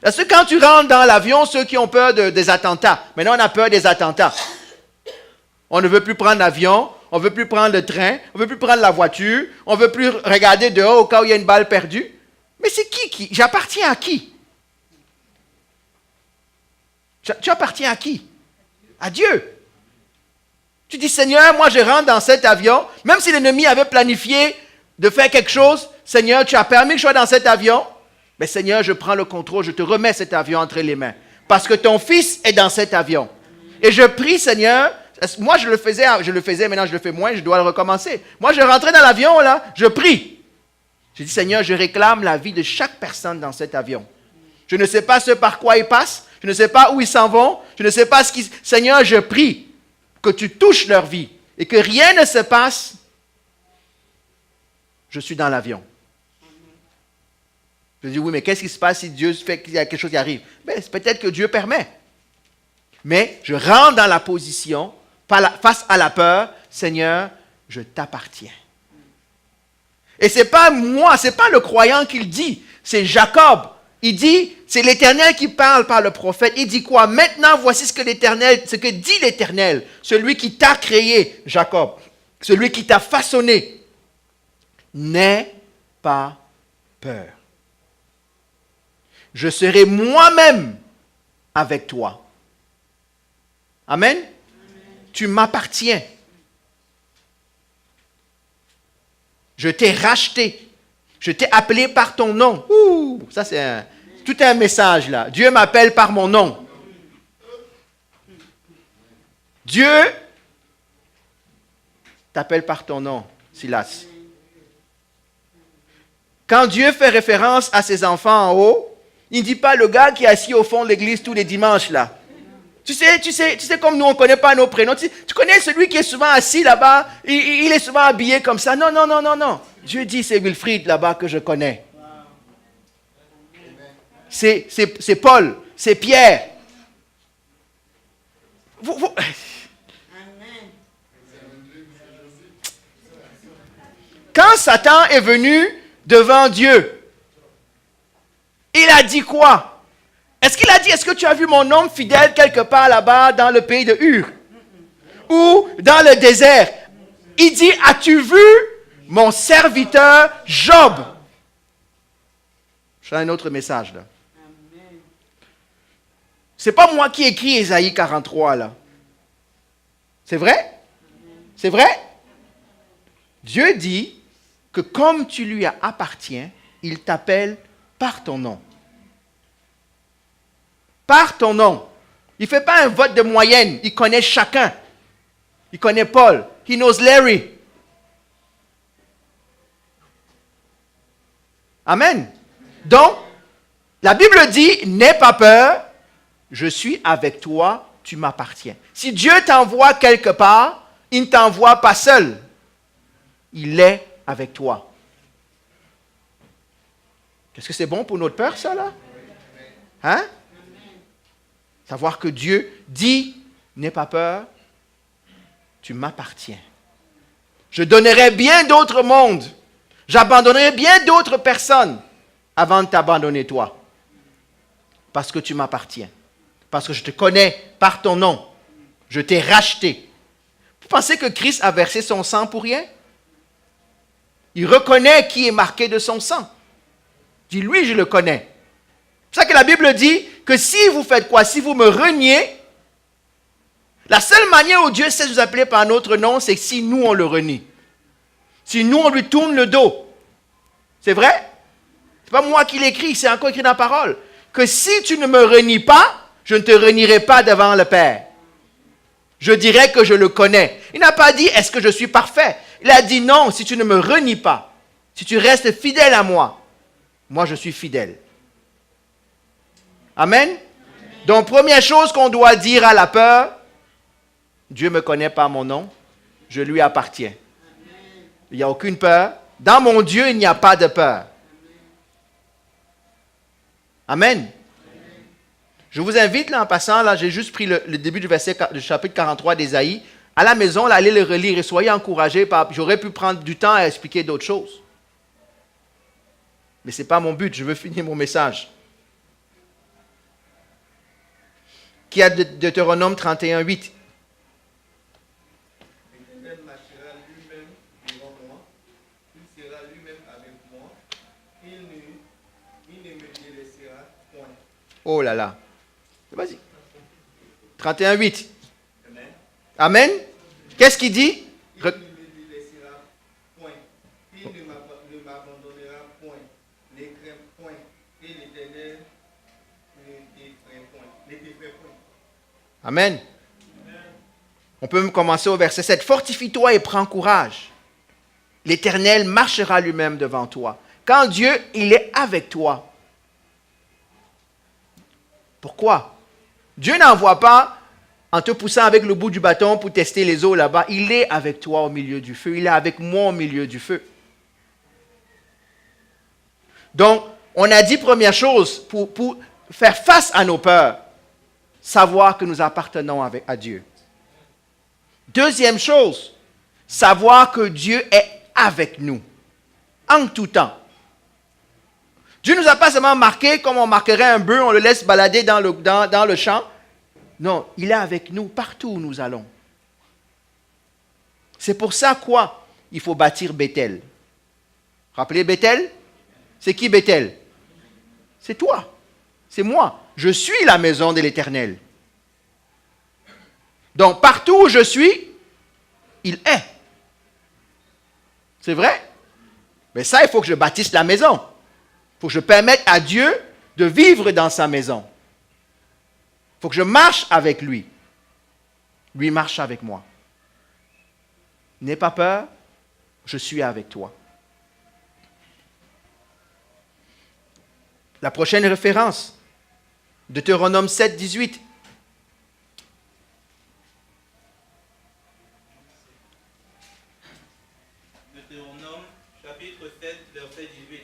Parce que quand tu rentres dans l'avion, ceux qui ont peur des attentats, maintenant on a peur des attentats. On ne veut plus prendre l'avion, on ne veut plus prendre le train, on ne veut plus prendre la voiture, on ne veut plus regarder dehors au cas où il y a une balle perdue. Mais c'est qui? J'appartiens à qui? Tu appartiens à qui? À Dieu. Tu dis, Seigneur, moi je rentre dans cet avion, même si l'ennemi avait planifié de faire quelque chose, Seigneur, tu as permis que je sois dans cet avion, mais Seigneur, je prends le contrôle, je te remets cet avion entre les mains. Parce que ton fils est dans cet avion. Et je prie, Seigneur, moi je le faisais, maintenant je le fais moins, je dois le recommencer. Moi je rentrais dans l'avion, là, je prie. Je dis, Seigneur, je réclame la vie de chaque personne dans cet avion. Je ne sais pas ce par quoi ils passent, je ne sais pas où ils s'en vont, je ne sais pas ce qui... Seigneur, je prie que tu touches leur vie et que rien ne se passe. Je suis dans l'avion. Je dis, oui, mais qu'est-ce qui se passe si Dieu fait qu'il y a quelque chose qui arrive? Ben, c'est peut-être que Dieu permet. Mais je rentre dans la position, face à la peur, Seigneur, je t'appartiens. Et ce n'est pas moi, ce n'est pas le croyant qui le dit, c'est Jacob. Il dit, c'est l'Éternel qui parle par le prophète. Il dit quoi? Maintenant, voici ce que dit l'Éternel, celui qui t'a créé, Jacob, celui qui t'a façonné. N'aie pas peur. Je serai moi-même avec toi. Amen. Tu m'appartiens. Je t'ai racheté. Je t'ai appelé par ton nom. Ouh, ça c'est tout un message là. Dieu m'appelle par mon nom. Dieu t'appelle par ton nom, Silas. Quand Dieu fait référence à ses enfants en haut, il ne dit pas le gars qui est assis au fond de l'église tous les dimanches là. Tu sais comme nous, on ne connaît pas nos prénoms. Tu connais celui qui est souvent assis là-bas, il est souvent habillé comme ça. Non, non, non, non, non. Dieu dit, c'est Wilfried là-bas que je connais. C'est Paul, c'est Pierre. Quand Satan est venu devant Dieu, il a dit quoi? Est-ce qu'il a dit, est-ce que tu as vu mon homme fidèle quelque part là-bas dans le pays de Ur? Ou dans le désert? Il dit, as-tu vu mon serviteur Job? J'ai un autre message là. C'est pas moi qui écris Ésaïe 43 là. C'est vrai? C'est vrai? Dieu dit que comme tu lui appartiens, il t'appelle par ton nom. Par ton nom. Il ne fait pas un vote de moyenne. Il connaît chacun. Il connaît Paul. He knows Larry. Amen. Donc, la Bible dit, n'aie pas peur, je suis avec toi, tu m'appartiens. Si Dieu t'envoie quelque part, il ne t'envoie pas seul. Il est avec toi. Est-ce que c'est bon pour notre peur, ça, là? Hein? Savoir que Dieu dit, n'aie pas peur, tu m'appartiens. Je donnerai bien d'autres mondes. J'abandonnerai bien d'autres personnes avant de t'abandonner toi. Parce que tu m'appartiens. Parce que je te connais par ton nom. Je t'ai racheté. Vous pensez que Christ a versé son sang pour rien? Il reconnaît qui est marqué de son sang. Il dit, lui, je le connais. C'est pour ça que la Bible dit que si vous faites quoi? Si vous me reniez, la seule manière où Dieu sait vous appeler par un autre nom, c'est si nous, on le renie. Si nous, on lui tourne le dos. C'est vrai? Ce n'est pas moi qui l'écris, c'est encore écrit dans la parole. Que si tu ne me renies pas, je ne te renierai pas devant le Père. Je dirai que je le connais. Il n'a pas dit, est-ce que je suis parfait? Il a dit, non, si tu ne me renies pas, si tu restes fidèle à moi, moi je suis fidèle. Amen? Donc, première chose qu'on doit dire à la peur, Dieu me connaît par mon nom, je lui appartiens. Il n'y a aucune peur. Dans mon Dieu, il n'y a pas de peur. Amen. Je vous invite, là, en passant, là, j'ai juste pris le début du chapitre 43 d'Ésaïe. À la maison, là, allez le relire et soyez encouragés. J'aurais pu prendre du temps à expliquer d'autres choses. Mais ce n'est pas mon but, je veux finir mon message. Qui a Deutéronome 31, 8. L'Éternel marchera lui-même devant moi, il sera lui-même avec moi, il ne me délaissera point. Oh là là. Vas-y. 31, 8. Amen. Amen. Qu'est-ce qu'il dit? Il ne me délaissera point, il ne m'abandonnera point, ne crains point, et l'Éternel ne t'effraie point. Amen. On peut même commencer au verset 7. Fortifie-toi et prends courage. L'Éternel marchera lui-même devant toi. Quand Dieu, il est avec toi. Pourquoi? Dieu n'envoie pas en te poussant avec le bout du bâton pour tester les eaux là-bas. Il est avec toi au milieu du feu. Il est avec moi au milieu du feu. Donc, on a dit première chose, pour faire face à nos peurs, savoir que nous appartenons à Dieu. Deuxième chose, savoir que Dieu est avec nous, en tout temps. Dieu ne nous a pas seulement marqué comme on marquerait un bœuf, on le laisse balader dans le champ. Non, il est avec nous partout où nous allons. C'est pour ça quoi? Il faut bâtir Bethel. Rappelez Bethel? C'est qui Bethel? C'est toi, c'est moi. Je suis la maison de l'Éternel. Donc partout où je suis, il est. C'est vrai? Mais ça, il faut que je bâtisse la maison. Il faut que je permette à Dieu de vivre dans sa maison. Il faut que je marche avec lui. Lui marche avec moi. N'aie pas peur, je suis avec toi. La prochaine référence, Deutéronome 7, 18. Deutéronome, chapitre 7, verset 18.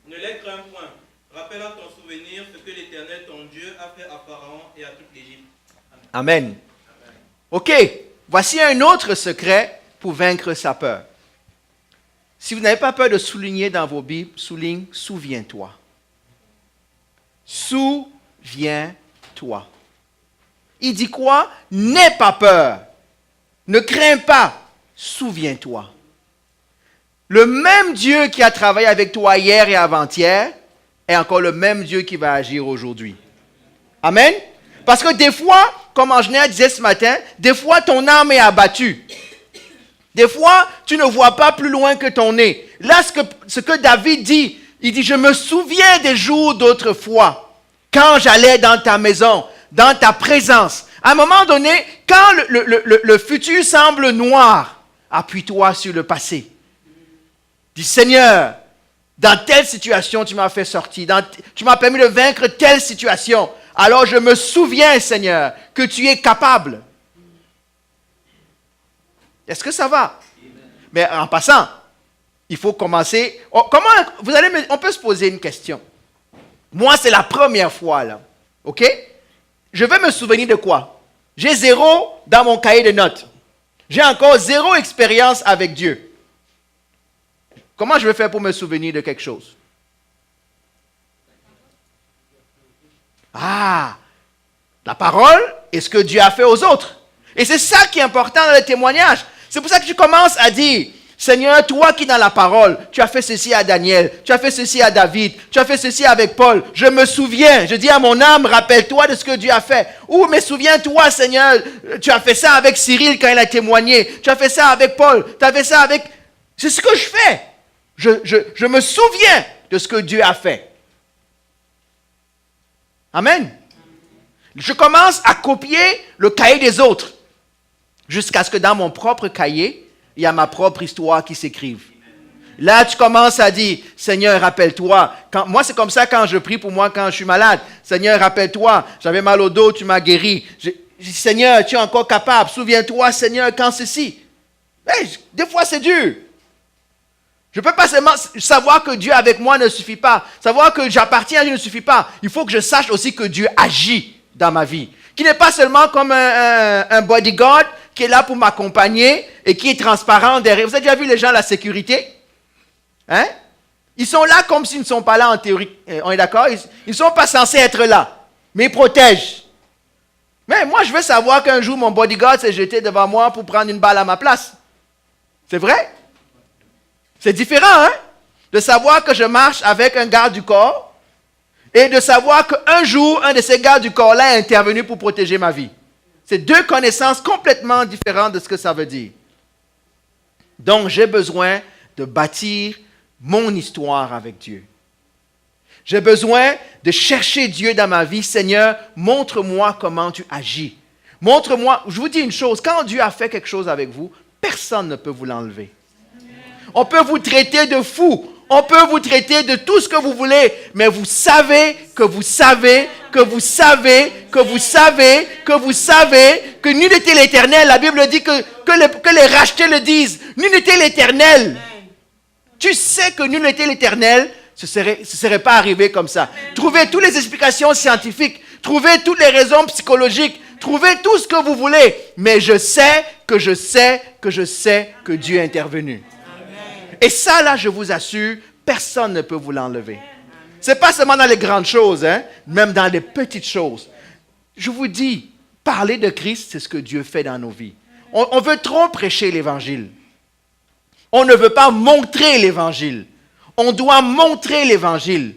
Ne les crains point. Rappelle à ton souvenir ce que l'Éternel, ton Dieu, a fait à Pharaon et à toute l'Égypte. Amen. OK, voici un autre secret pour vaincre sa peur. Si vous n'avez pas peur de souligner dans vos Bibles, souligne, souviens-toi. Souviens-toi. Il dit quoi? N'aie pas peur. Ne crains pas. Souviens-toi. Le même Dieu qui a travaillé avec toi hier et avant-hier est encore le même Dieu qui va agir aujourd'hui. Amen? Parce que des fois, comme Angénia disait ce matin, des fois ton âme est abattue. Des fois, tu ne vois pas plus loin que ton nez. Là, ce que David dit, il dit, je me souviens des jours d'autrefois, quand j'allais dans ta maison, dans ta présence. À un moment donné, quand le futur semble noir, appuie-toi sur le passé. Dis, Seigneur, dans telle situation, tu m'as fait sortir. Tu m'as permis de vaincre telle situation. Alors je me souviens, Seigneur, que tu es capable. Est-ce que ça va? Mais en passant, il faut commencer. On peut se poser une question. Moi, c'est la première fois, là. OK? Je vais me souvenir de quoi? J'ai 0 dans mon cahier de notes. J'ai encore 0 expérience avec Dieu. Comment je vais faire pour me souvenir de quelque chose? Ah! La parole et ce que Dieu a fait aux autres. Et c'est ça qui est important dans le témoignage. C'est pour ça que je commence à dire, Seigneur, toi qui dans la parole, tu as fait ceci à Daniel, tu as fait ceci à David, tu as fait ceci avec Paul. Je me souviens, je dis à mon âme, rappelle-toi de ce que Dieu a fait. Ou mais souviens-toi, Seigneur, tu as fait ça avec Cyril quand il a témoigné. Tu as fait ça avec Paul, tu as fait ça avec... C'est ce que je fais. Je me souviens de ce que Dieu a fait. Amen. Je commence à copier le cahier des autres, jusqu'à ce que dans mon propre cahier, il y a ma propre histoire qui s'écrive. Là, tu commences à dire, Seigneur, rappelle-toi. Moi, c'est comme ça quand je prie pour moi quand je suis malade. Seigneur, rappelle-toi, j'avais mal au dos, tu m'as guéri. Je dis, Seigneur, tu es encore capable. Souviens-toi, Seigneur, quand ceci. Mais, des fois, c'est dur. Je ne peux pas seulement savoir que Dieu est avec moi ne suffit pas. Savoir que j'appartiens à Dieu ne suffit pas. Il faut que je sache aussi que Dieu agit dans ma vie. Qui n'est pas seulement comme un bodyguard qui est là pour m'accompagner et qui est transparent derrière. Vous avez déjà vu les gens à la sécurité? Hein? Ils sont là comme s'ils ne sont pas là en théorie. On est d'accord? Ils ne sont pas censés être là. Mais ils protègent. Mais moi, je veux savoir qu'un jour, mon bodyguard s'est jeté devant moi pour prendre une balle à ma place. C'est vrai? C'est différent, hein? De savoir que je marche avec un garde du corps et de savoir qu'un jour, un de ces gardes du corps-là est intervenu pour protéger ma vie. C'est 2 connaissances complètement différentes de ce que ça veut dire. Donc, j'ai besoin de bâtir mon histoire avec Dieu. J'ai besoin de chercher Dieu dans ma vie. Seigneur, montre-moi comment tu agis. Montre-moi, je vous dis une chose, quand Dieu a fait quelque chose avec vous, personne ne peut vous l'enlever. On peut vous traiter de fou, on peut vous traiter de tout ce que vous voulez, mais vous savez que vous savez, que vous savez, que vous savez, que vous savez, que nul n'était l'Éternel. La Bible dit que les rachetés le disent, nul n'était l'Éternel. Tu sais que nul n'était l'Éternel, ce serait pas arrivé comme ça. Trouvez toutes les explications scientifiques, trouvez toutes les raisons psychologiques, trouvez tout ce que vous voulez, mais je sais que Dieu est intervenu. Et ça, là, je vous assure, personne ne peut vous l'enlever. Ce n'est pas seulement dans les grandes choses, hein, même dans les petites choses. Je vous dis, parler de Christ, c'est ce que Dieu fait dans nos vies. On veut trop prêcher l'Évangile. On ne veut pas montrer l'Évangile. On doit montrer l'Évangile.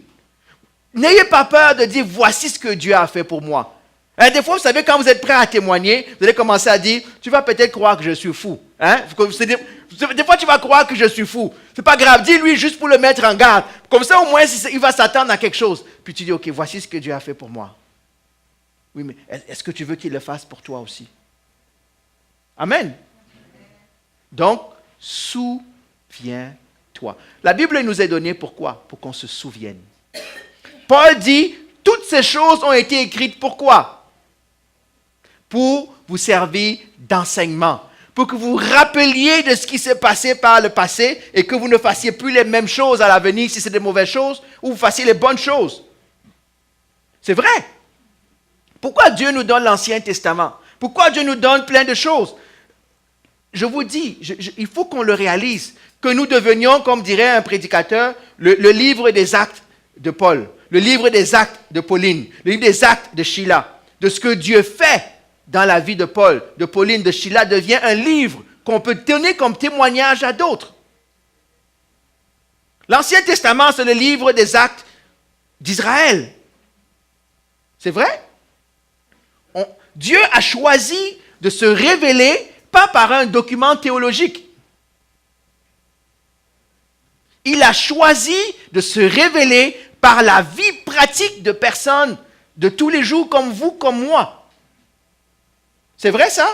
N'ayez pas peur de dire, voici ce que Dieu a fait pour moi. Hein, des fois, vous savez, quand vous êtes prêt à témoigner, vous allez commencer à dire, tu vas peut-être croire que je suis fou. Hein? Des fois, tu vas croire que je suis fou. C'est pas grave, dis-lui juste pour le mettre en garde. Comme ça, au moins, il va s'attendre à quelque chose. Puis tu dis, ok, voici ce que Dieu a fait pour moi. Oui, mais est-ce que tu veux qu'il le fasse pour toi aussi? Amen. Donc, souviens-toi. La Bible nous est donnée pourquoi? Pour qu'on se souvienne. Paul dit, toutes ces choses ont été écrites pourquoi? Pour vous servir d'enseignement. Pour que vous vous rappeliez de ce qui s'est passé par le passé et que vous ne fassiez plus les mêmes choses à l'avenir si c'est des mauvaises choses ou vous fassiez les bonnes choses. C'est vrai. Pourquoi Dieu nous donne l'Ancien Testament? Pourquoi Dieu nous donne plein de choses? Je vous dis, il faut qu'on le réalise, que nous devenions, comme dirait un prédicateur, le livre des actes de Paul, le livre des actes de Pauline, le livre des actes de Sheila, de ce que Dieu fait dans la vie de Paul, de Pauline, de Sheila, devient un livre qu'on peut donner comme témoignage à d'autres. L'Ancien Testament, c'est le livre des actes d'Israël. C'est vrai? Dieu a choisi de se révéler, pas par un document théologique. Il a choisi de se révéler par la vie pratique de personnes de tous les jours comme vous, comme moi. C'est vrai ça?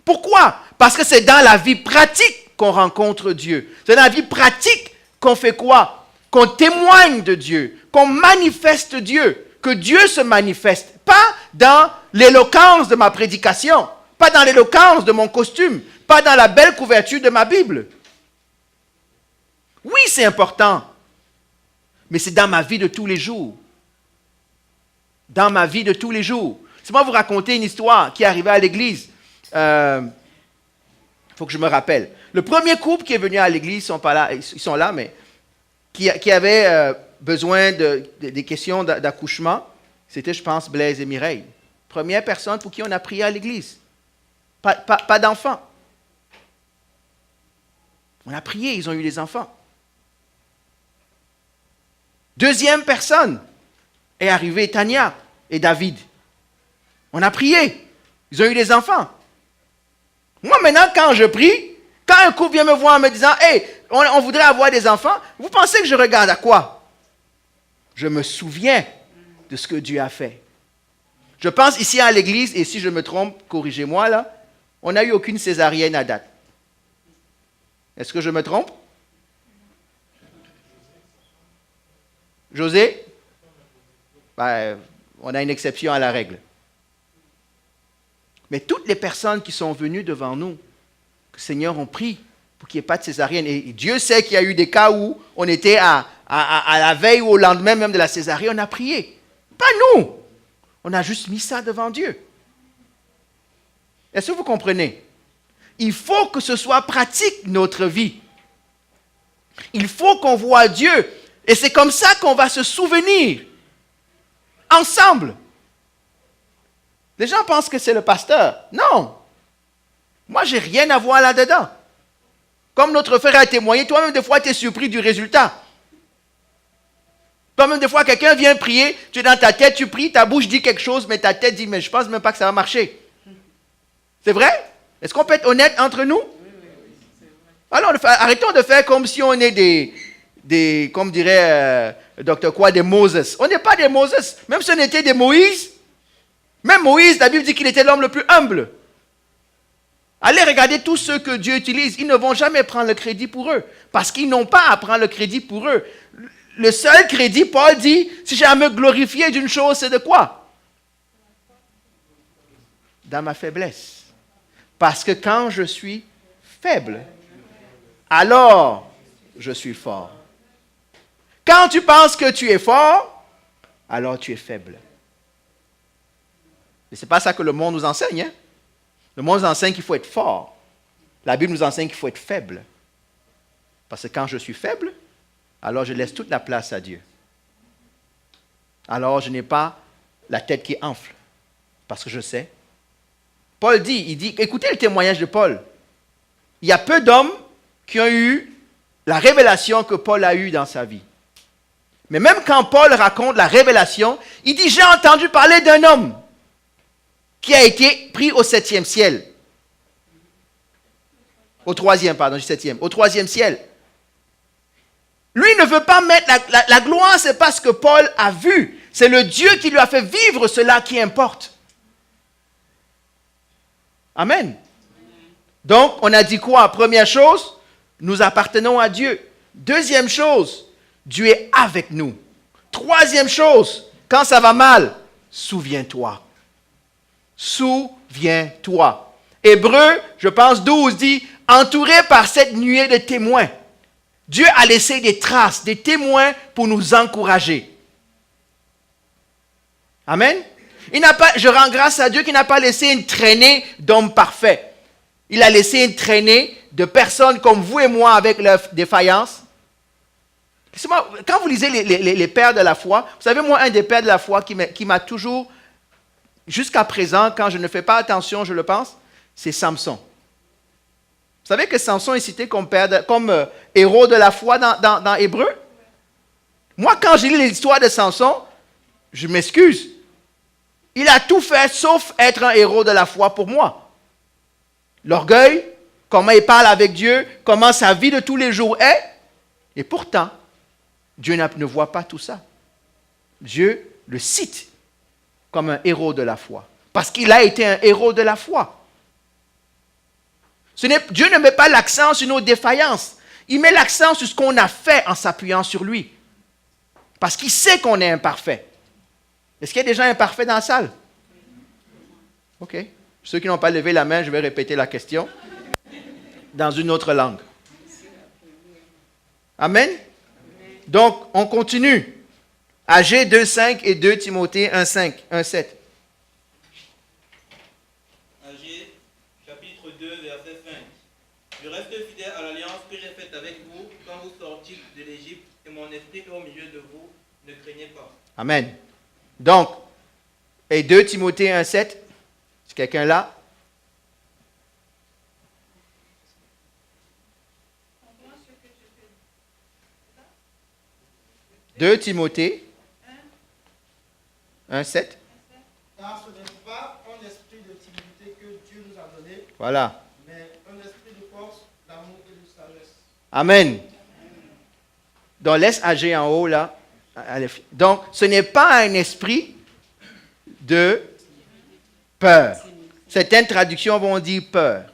Pourquoi? Parce que c'est dans la vie pratique qu'on rencontre Dieu. C'est dans la vie pratique qu'on fait quoi? Qu'on témoigne de Dieu, qu'on manifeste Dieu, que Dieu se manifeste. Pas dans l'éloquence de ma prédication, pas dans l'éloquence de mon costume, pas dans la belle couverture de ma Bible. Oui, c'est important, mais c'est dans ma vie de tous les jours. Dans ma vie de tous les jours. C'est moi vous raconter une histoire qui est arrivée à l'église. Il faut que je me rappelle. Le premier couple qui est venu à l'église, ils sont là, mais qui avait besoin des questions d'accouchement, c'était, je pense, Blaise et Mireille. Première personne pour qui on a prié à l'église. Pas d'enfants. On a prié, ils ont eu des enfants. Deuxième personne est arrivée, Tania et David. On a prié. Ils ont eu des enfants. Moi, maintenant, quand je prie, quand un couple vient me voir en me disant « Hey, on voudrait avoir des enfants », vous pensez que je regarde à quoi? Je me souviens de ce que Dieu a fait. Je pense ici à l'église, et si je me trompe, corrigez-moi là, on n'a eu aucune césarienne à date. Est-ce que je me trompe? José? On a une exception à la règle. Mais toutes les personnes qui sont venues devant nous, que le Seigneur ont pris pour qu'il n'y ait pas de césarienne. Et Dieu sait qu'il y a eu des cas où on était à la veille ou au lendemain même de la césarienne, on a prié. Pas nous. On a juste mis ça devant Dieu. Est-ce que vous comprenez? Il faut que ce soit pratique, notre vie. Il faut qu'on voit Dieu. Et c'est comme ça qu'on va se souvenir. Ensemble. Les gens pensent que c'est le pasteur. Non. Moi, je n'ai rien à voir là-dedans. Comme notre frère a témoigné, toi-même, des fois, tu es surpris du résultat. Toi-même, des fois, quelqu'un vient prier, tu es dans ta tête, tu pries, ta bouche dit quelque chose, mais ta tête dit, mais je ne pense même pas que ça va marcher. C'est vrai? Est-ce qu'on peut être honnête entre nous? Alors, arrêtons de faire comme si on est comme dirait Dr. Quoi, des Moses. On n'est pas des Moses. Même si on était des Moïse, Même Moïse, la Bible dit qu'il était l'homme le plus humble. Allez regarder tous ceux que Dieu utilise. Ils ne vont jamais prendre le crédit pour eux. Parce qu'ils n'ont pas à prendre le crédit pour eux. Le seul crédit, Paul dit, si j'ai à me glorifier d'une chose, c'est de quoi? Dans ma faiblesse. Parce que quand je suis faible, alors je suis fort. Quand tu penses que tu es fort, alors tu es faible. Et ce n'est pas ça que le monde nous enseigne. Hein? Le monde nous enseigne qu'il faut être fort. La Bible nous enseigne qu'il faut être faible. Parce que quand je suis faible, alors je laisse toute la place à Dieu. Alors je n'ai pas la tête qui enfle. Parce que je sais. Paul dit, écoutez le témoignage de Paul. Il y a peu d'hommes qui ont eu la révélation que Paul a eue dans sa vie. Mais même quand Paul raconte la révélation, il dit, j'ai entendu parler d'un homme qui a été pris au 7e ciel. Au 3e, pardon, du 7e. Au 3e ciel. Lui ne veut pas mettre la gloire, c'est pas ce que Paul a vu. C'est le Dieu qui lui a fait vivre cela qui importe. Amen. Donc, on a dit quoi? Première chose, nous appartenons à Dieu. Deuxième chose, Dieu est avec nous. Troisième chose, quand ça va mal, souviens-toi. Souviens-toi. Hébreux, je pense 12 dit, entouré par cette nuée de témoins. Dieu a laissé des traces, des témoins pour nous encourager. Amen. Je rends grâce à Dieu qu'il n'a pas laissé une traînée d'hommes parfaits. Il a laissé une traînée de personnes comme vous et moi avec leurs défaillances. Quand vous lisez les pères de la foi, vous savez, moi, un des pères de la foi qui m'a toujours, jusqu'à présent, quand je ne fais pas attention, je le pense, c'est Samson. Vous savez que Samson est cité comme héros de la foi dans Hébreu? Moi, quand j'ai lu l'histoire de Samson, je m'excuse. Il a tout fait sauf être un héros de la foi pour moi. L'orgueil, comment il parle avec Dieu, comment sa vie de tous les jours est. Et pourtant, Dieu ne voit pas tout ça. Dieu le cite comme un héros de la foi. Parce qu'il a été un héros de la foi. Dieu ne met pas l'accent sur nos défaillances. Il met l'accent sur ce qu'on a fait en s'appuyant sur lui. Parce qu'il sait qu'on est imparfait. Est-ce qu'il y a des gens imparfaits dans la salle? OK. Ceux qui n'ont pas levé la main, je vais répéter la question dans une autre langue. Amen? Donc, on continue. Agé 2.5 et 2 Timothée 1.5, 1.7. Agé, chapitre 2, verset 5. Je reste fidèle à l'alliance que j'ai faite avec vous quand vous sortîtes de l'Égypte, et mon esprit est au milieu de vous. Ne craignez pas. Amen. Donc, et 2 Timothée 1.7, c'est quelqu'un là? « 2 Timothée 1.7. Car ce n'est pas un esprit de timidité que Dieu nous a donné, Voilà. mais un esprit de force, d'amour et de sagesse. Amen. Donc, laisse AG en haut là. Donc, ce n'est pas un esprit de peur. Certaines traductions vont dire peur.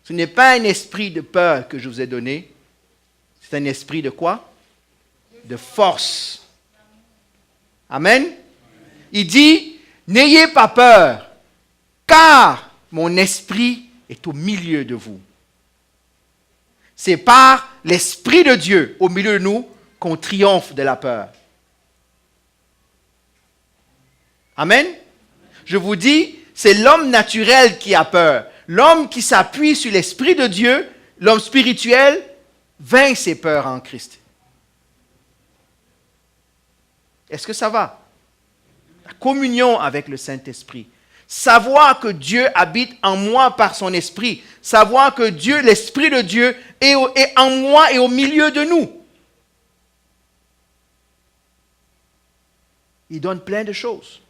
Ce n'est pas un esprit de peur que je vous ai donné. C'est un esprit de quoi? De force. Amen. Il dit, n'ayez pas peur, car mon esprit est au milieu de vous. C'est par l'Esprit de Dieu au milieu de nous qu'on triomphe de la peur. Amen. Je vous dis, c'est l'homme naturel qui a peur. L'homme qui s'appuie sur l'Esprit de Dieu, l'homme spirituel, vainc ses peurs en Christ. Est-ce que ça va? La communion avec le Saint-Esprit. Savoir que Dieu habite en moi par son Esprit. Savoir que Dieu, l'Esprit de Dieu, est en moi et au milieu de nous. Il donne plein de choses.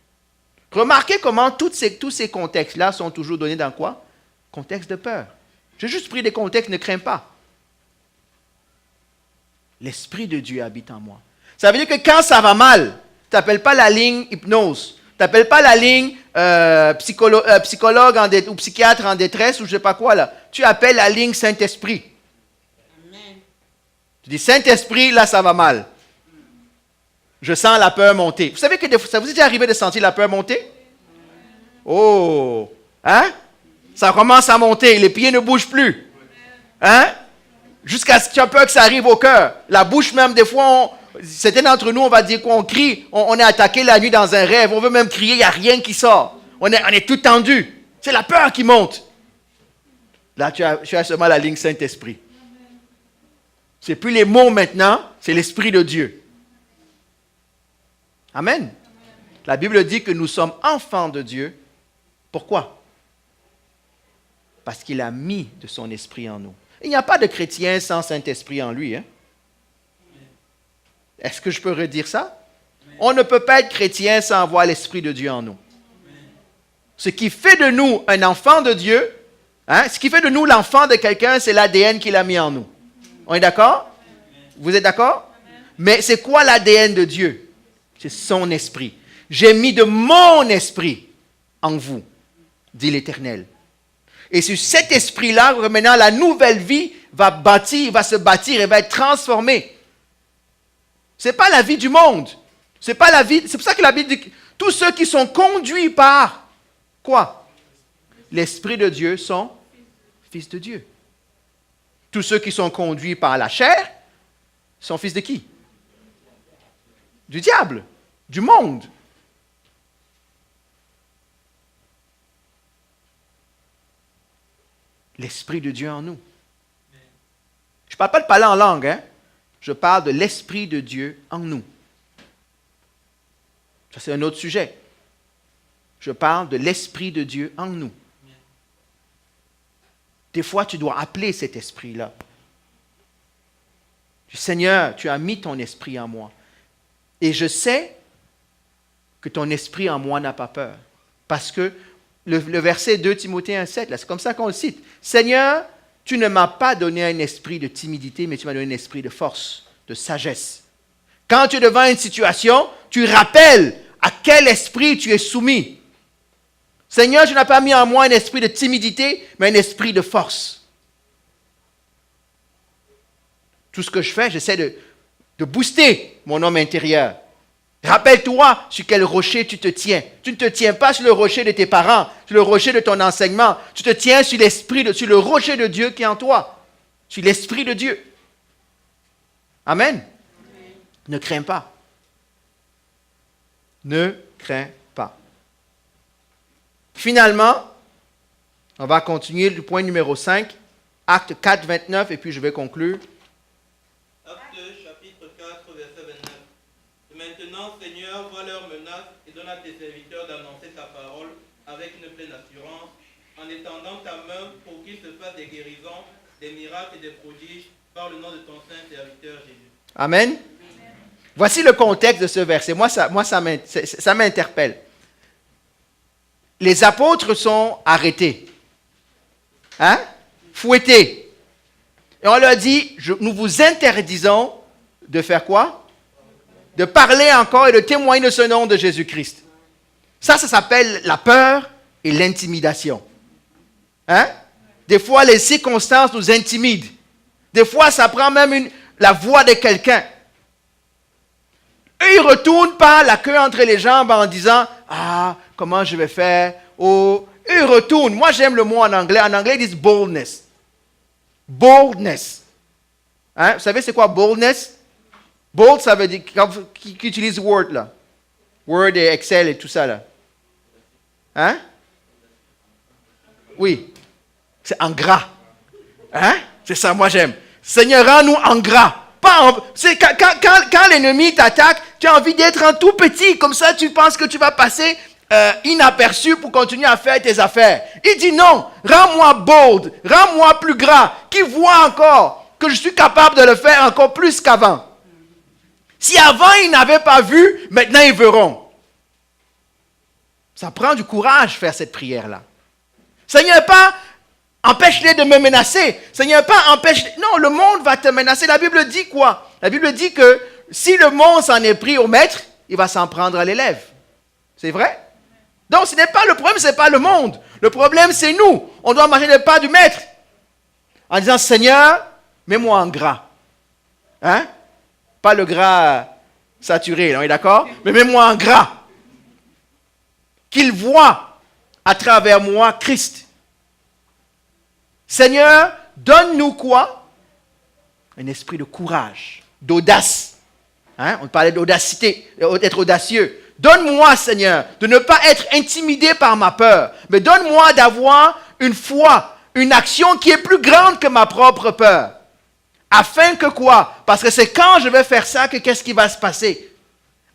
Remarquez comment tous ces contextes-là sont toujours donnés dans quoi? Contexte de peur. J'ai juste pris des contextes, ne crains pas. L'Esprit de Dieu habite en moi. Ça veut dire que quand ça va mal, tu n'appelles pas la ligne hypnose. Tu n'appelles pas la ligne psychologue ou psychiatre en détresse ou je ne sais pas quoi, là, tu appelles la ligne Saint-Esprit. Amen. Tu dis, Saint-Esprit, là, ça va mal. Je sens la peur monter. Vous savez que ça vous est déjà arrivé de sentir la peur monter? Oh! Hein? Ça commence à monter, les pieds ne bougent plus. Hein? Jusqu'à ce que tu as peur que ça arrive au cœur. La bouche même, des fois, certains d'entre nous, on va dire qu'on crie, on est attaqué la nuit dans un rêve, on veut même crier, il n'y a rien qui sort. On est tout tendu. C'est la peur qui monte. Là, tu as seulement la ligne Saint-Esprit. C'est plus les mots maintenant, c'est l'Esprit de Dieu. Amen. La Bible dit que nous sommes enfants de Dieu. Pourquoi? Parce qu'il a mis de son esprit en nous. Il n'y a pas de chrétien sans Saint-Esprit en lui. Hein? Est-ce que je peux redire ça? On ne peut pas être chrétien sans avoir l'Esprit de Dieu en nous. Ce qui fait de nous un enfant de Dieu, hein, ce qui fait de nous l'enfant de quelqu'un, c'est l'ADN qu'il a mis en nous. On est d'accord? Vous êtes d'accord? Mais c'est quoi l'ADN de Dieu? C'est son esprit. J'ai mis de mon esprit en vous, dit l'Éternel. Et sur cet esprit-là, maintenant, la nouvelle vie va se bâtir et va être transformée. Ce n'est pas la vie du monde. C'est pas la vie. C'est pour ça que la Bible dit que tous ceux qui sont conduits par quoi? L'Esprit de Dieu sont fils de Dieu. Tous ceux qui sont conduits par la chair sont fils de qui? Du diable, du monde. L'Esprit de Dieu en nous. Je ne parle pas de parler en langue, hein? Je parle de l'Esprit de Dieu en nous. Ça, c'est un autre sujet. Je parle de l'Esprit de Dieu en nous. Des fois, tu dois appeler cet esprit-là. Seigneur, tu as mis ton esprit en moi. Et je sais que ton esprit en moi n'a pas peur. Parce que le verset 2 Timothée 1,7, là, c'est comme ça qu'on le cite. Seigneur, tu ne m'as pas donné un esprit de timidité, mais tu m'as donné un esprit de force, de sagesse. Quand tu es devant une situation, tu rappelles à quel esprit tu es soumis. Seigneur, tu n'as pas mis en moi un esprit de timidité, mais un esprit de force. Tout ce que je fais, j'essaie de booster mon homme intérieur. Rappelle-toi sur quel rocher tu te tiens. Tu ne te tiens pas sur le rocher de tes parents, sur le rocher de ton enseignement. Tu te tiens sur sur le rocher de Dieu qui est en toi, sur l'Esprit de Dieu. Amen. Amen. Ne crains pas. Ne crains pas. Finalement, on va continuer du point numéro 5, acte 4, 29, et puis je vais conclure. Acte chapitre 4, verset 29. Et maintenant, Seigneur, vois leurs menaces et donne à tes serviteurs d'annoncer ta parole avec une pleine assurance, en étendant ta main pour qu'il se fasse des guérisons, des miracles et des prodiges par le nom de ton saint serviteur Jésus. Amen. Amen. Voici le contexte de ce verset. Moi, ça m'interpelle. Les apôtres sont arrêtés, hein? Fouettés. Et on leur dit, nous vous interdisons de faire quoi? De parler encore et de témoigner de ce nom de Jésus-Christ. Ça s'appelle la peur et l'intimidation. Hein? Des fois, les circonstances nous intimident. Des fois, ça prend même la voix de quelqu'un. Eux, ils retournent pas la queue entre les jambes en disant « Ah, comment je vais faire? » Oh, eux, ils retournent. Moi, j'aime le mot en anglais. En anglais, ils disent « boldness ». Boldness. Hein? Vous savez, c'est quoi boldness? Bold, ça veut dire, qui utilise Word, là? Word et Excel et tout ça, là. Hein? Oui. C'est en gras. Hein? C'est ça, moi, j'aime. Seigneur, rends-nous en gras. Quand l'ennemi t'attaque, tu as envie d'être un tout petit. Comme ça, tu penses que tu vas passer inaperçu pour continuer à faire tes affaires. Il dit non, rends-moi bold, rends-moi plus gras, qui voit encore que je suis capable de le faire encore plus qu'avant. Si avant, ils n'avaient pas vu, maintenant, ils verront. Ça prend du courage faire cette prière-là. Seigneur, pas empêche-les de me menacer. Seigneur, pas empêche. Non, le monde va te menacer. La Bible dit quoi? La Bible dit que si le monde s'en est pris au maître, il va s'en prendre à l'élève. C'est vrai? Donc, ce n'est pas le problème, ce n'est pas le monde. Le problème, c'est nous. On doit manger le pain du maître. En disant, Seigneur, mets-moi en gras. Hein? Pas le gras saturé, on est d'accord? Mais mets-moi en gras. Qu'il voit à travers moi Christ. Seigneur, donne-nous quoi? Un esprit de courage, d'audace. Hein? On parlait d'audacité, d'être audacieux. Donne-moi, Seigneur, de ne pas être intimidé par ma peur, mais donne-moi d'avoir une foi, une action qui est plus grande que ma propre peur. Afin que quoi? Parce que c'est quand je vais faire ça que qu'est-ce qui va se passer?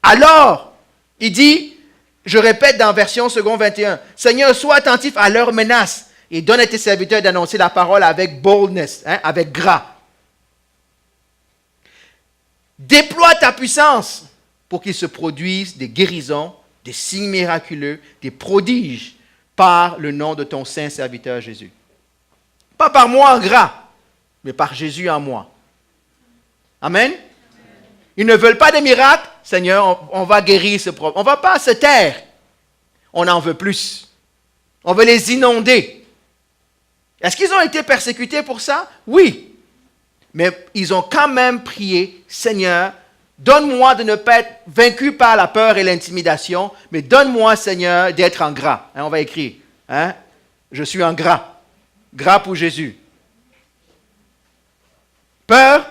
Alors, il dit, je répète dans version seconde 21, Seigneur, sois attentif à leurs menaces et donne à tes serviteurs d'annoncer la parole avec boldness, hein, avec gras. Déploie ta puissance pour qu'il se produise des guérisons, des signes miraculeux, des prodiges par le nom de ton saint serviteur Jésus. Pas par moi en gras, mais par Jésus en moi. Amen. Ils ne veulent pas des miracles. Seigneur, on va guérir ce problème. On ne va pas se taire. On en veut plus. On veut les inonder. Est-ce qu'ils ont été persécutés pour ça? Oui. Mais ils ont quand même prié, Seigneur, donne-moi de ne pas être vaincu par la peur et l'intimidation, mais donne-moi, Seigneur, d'être en gras. Hein, on va écrire. Hein? Je suis en gras. Gras pour Jésus. Peur.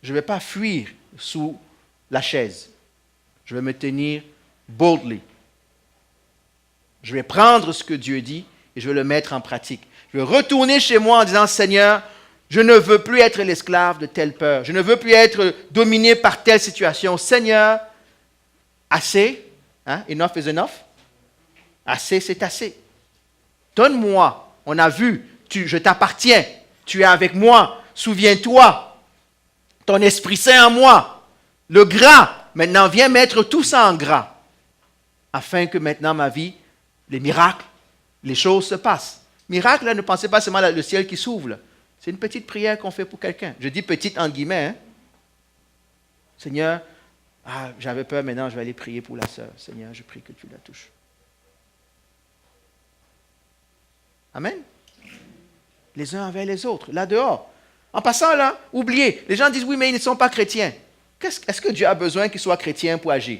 Je ne vais pas fuir sous la chaise. Je vais me tenir boldly. Je vais prendre ce que Dieu dit et je vais le mettre en pratique. Je vais retourner chez moi en disant, Seigneur, je ne veux plus être l'esclave de telle peur. Je ne veux plus être dominé par telle situation. Seigneur, assez. Hein? Enough is enough. Assez, c'est assez. Donne-moi. On a vu, je t'appartiens. Tu es avec moi. Souviens-toi. Ton Esprit Saint en moi. Le gras. Maintenant, viens mettre tout ça en gras. Afin que maintenant ma vie, les miracles, les choses se passent. Miracle, là, ne pensez pas seulement le ciel qui s'ouvre. Là. C'est une petite prière qu'on fait pour quelqu'un. Je dis petite entre guillemets. Hein? Seigneur, j'avais peur, maintenant je vais aller prier pour la sœur. Seigneur, je prie que tu la touches. Amen. Les uns envers les autres, là dehors. En passant là, oubliez, les gens disent oui, mais ils ne sont pas chrétiens. Est-ce que Dieu a besoin qu'ils soient chrétiens pour agir?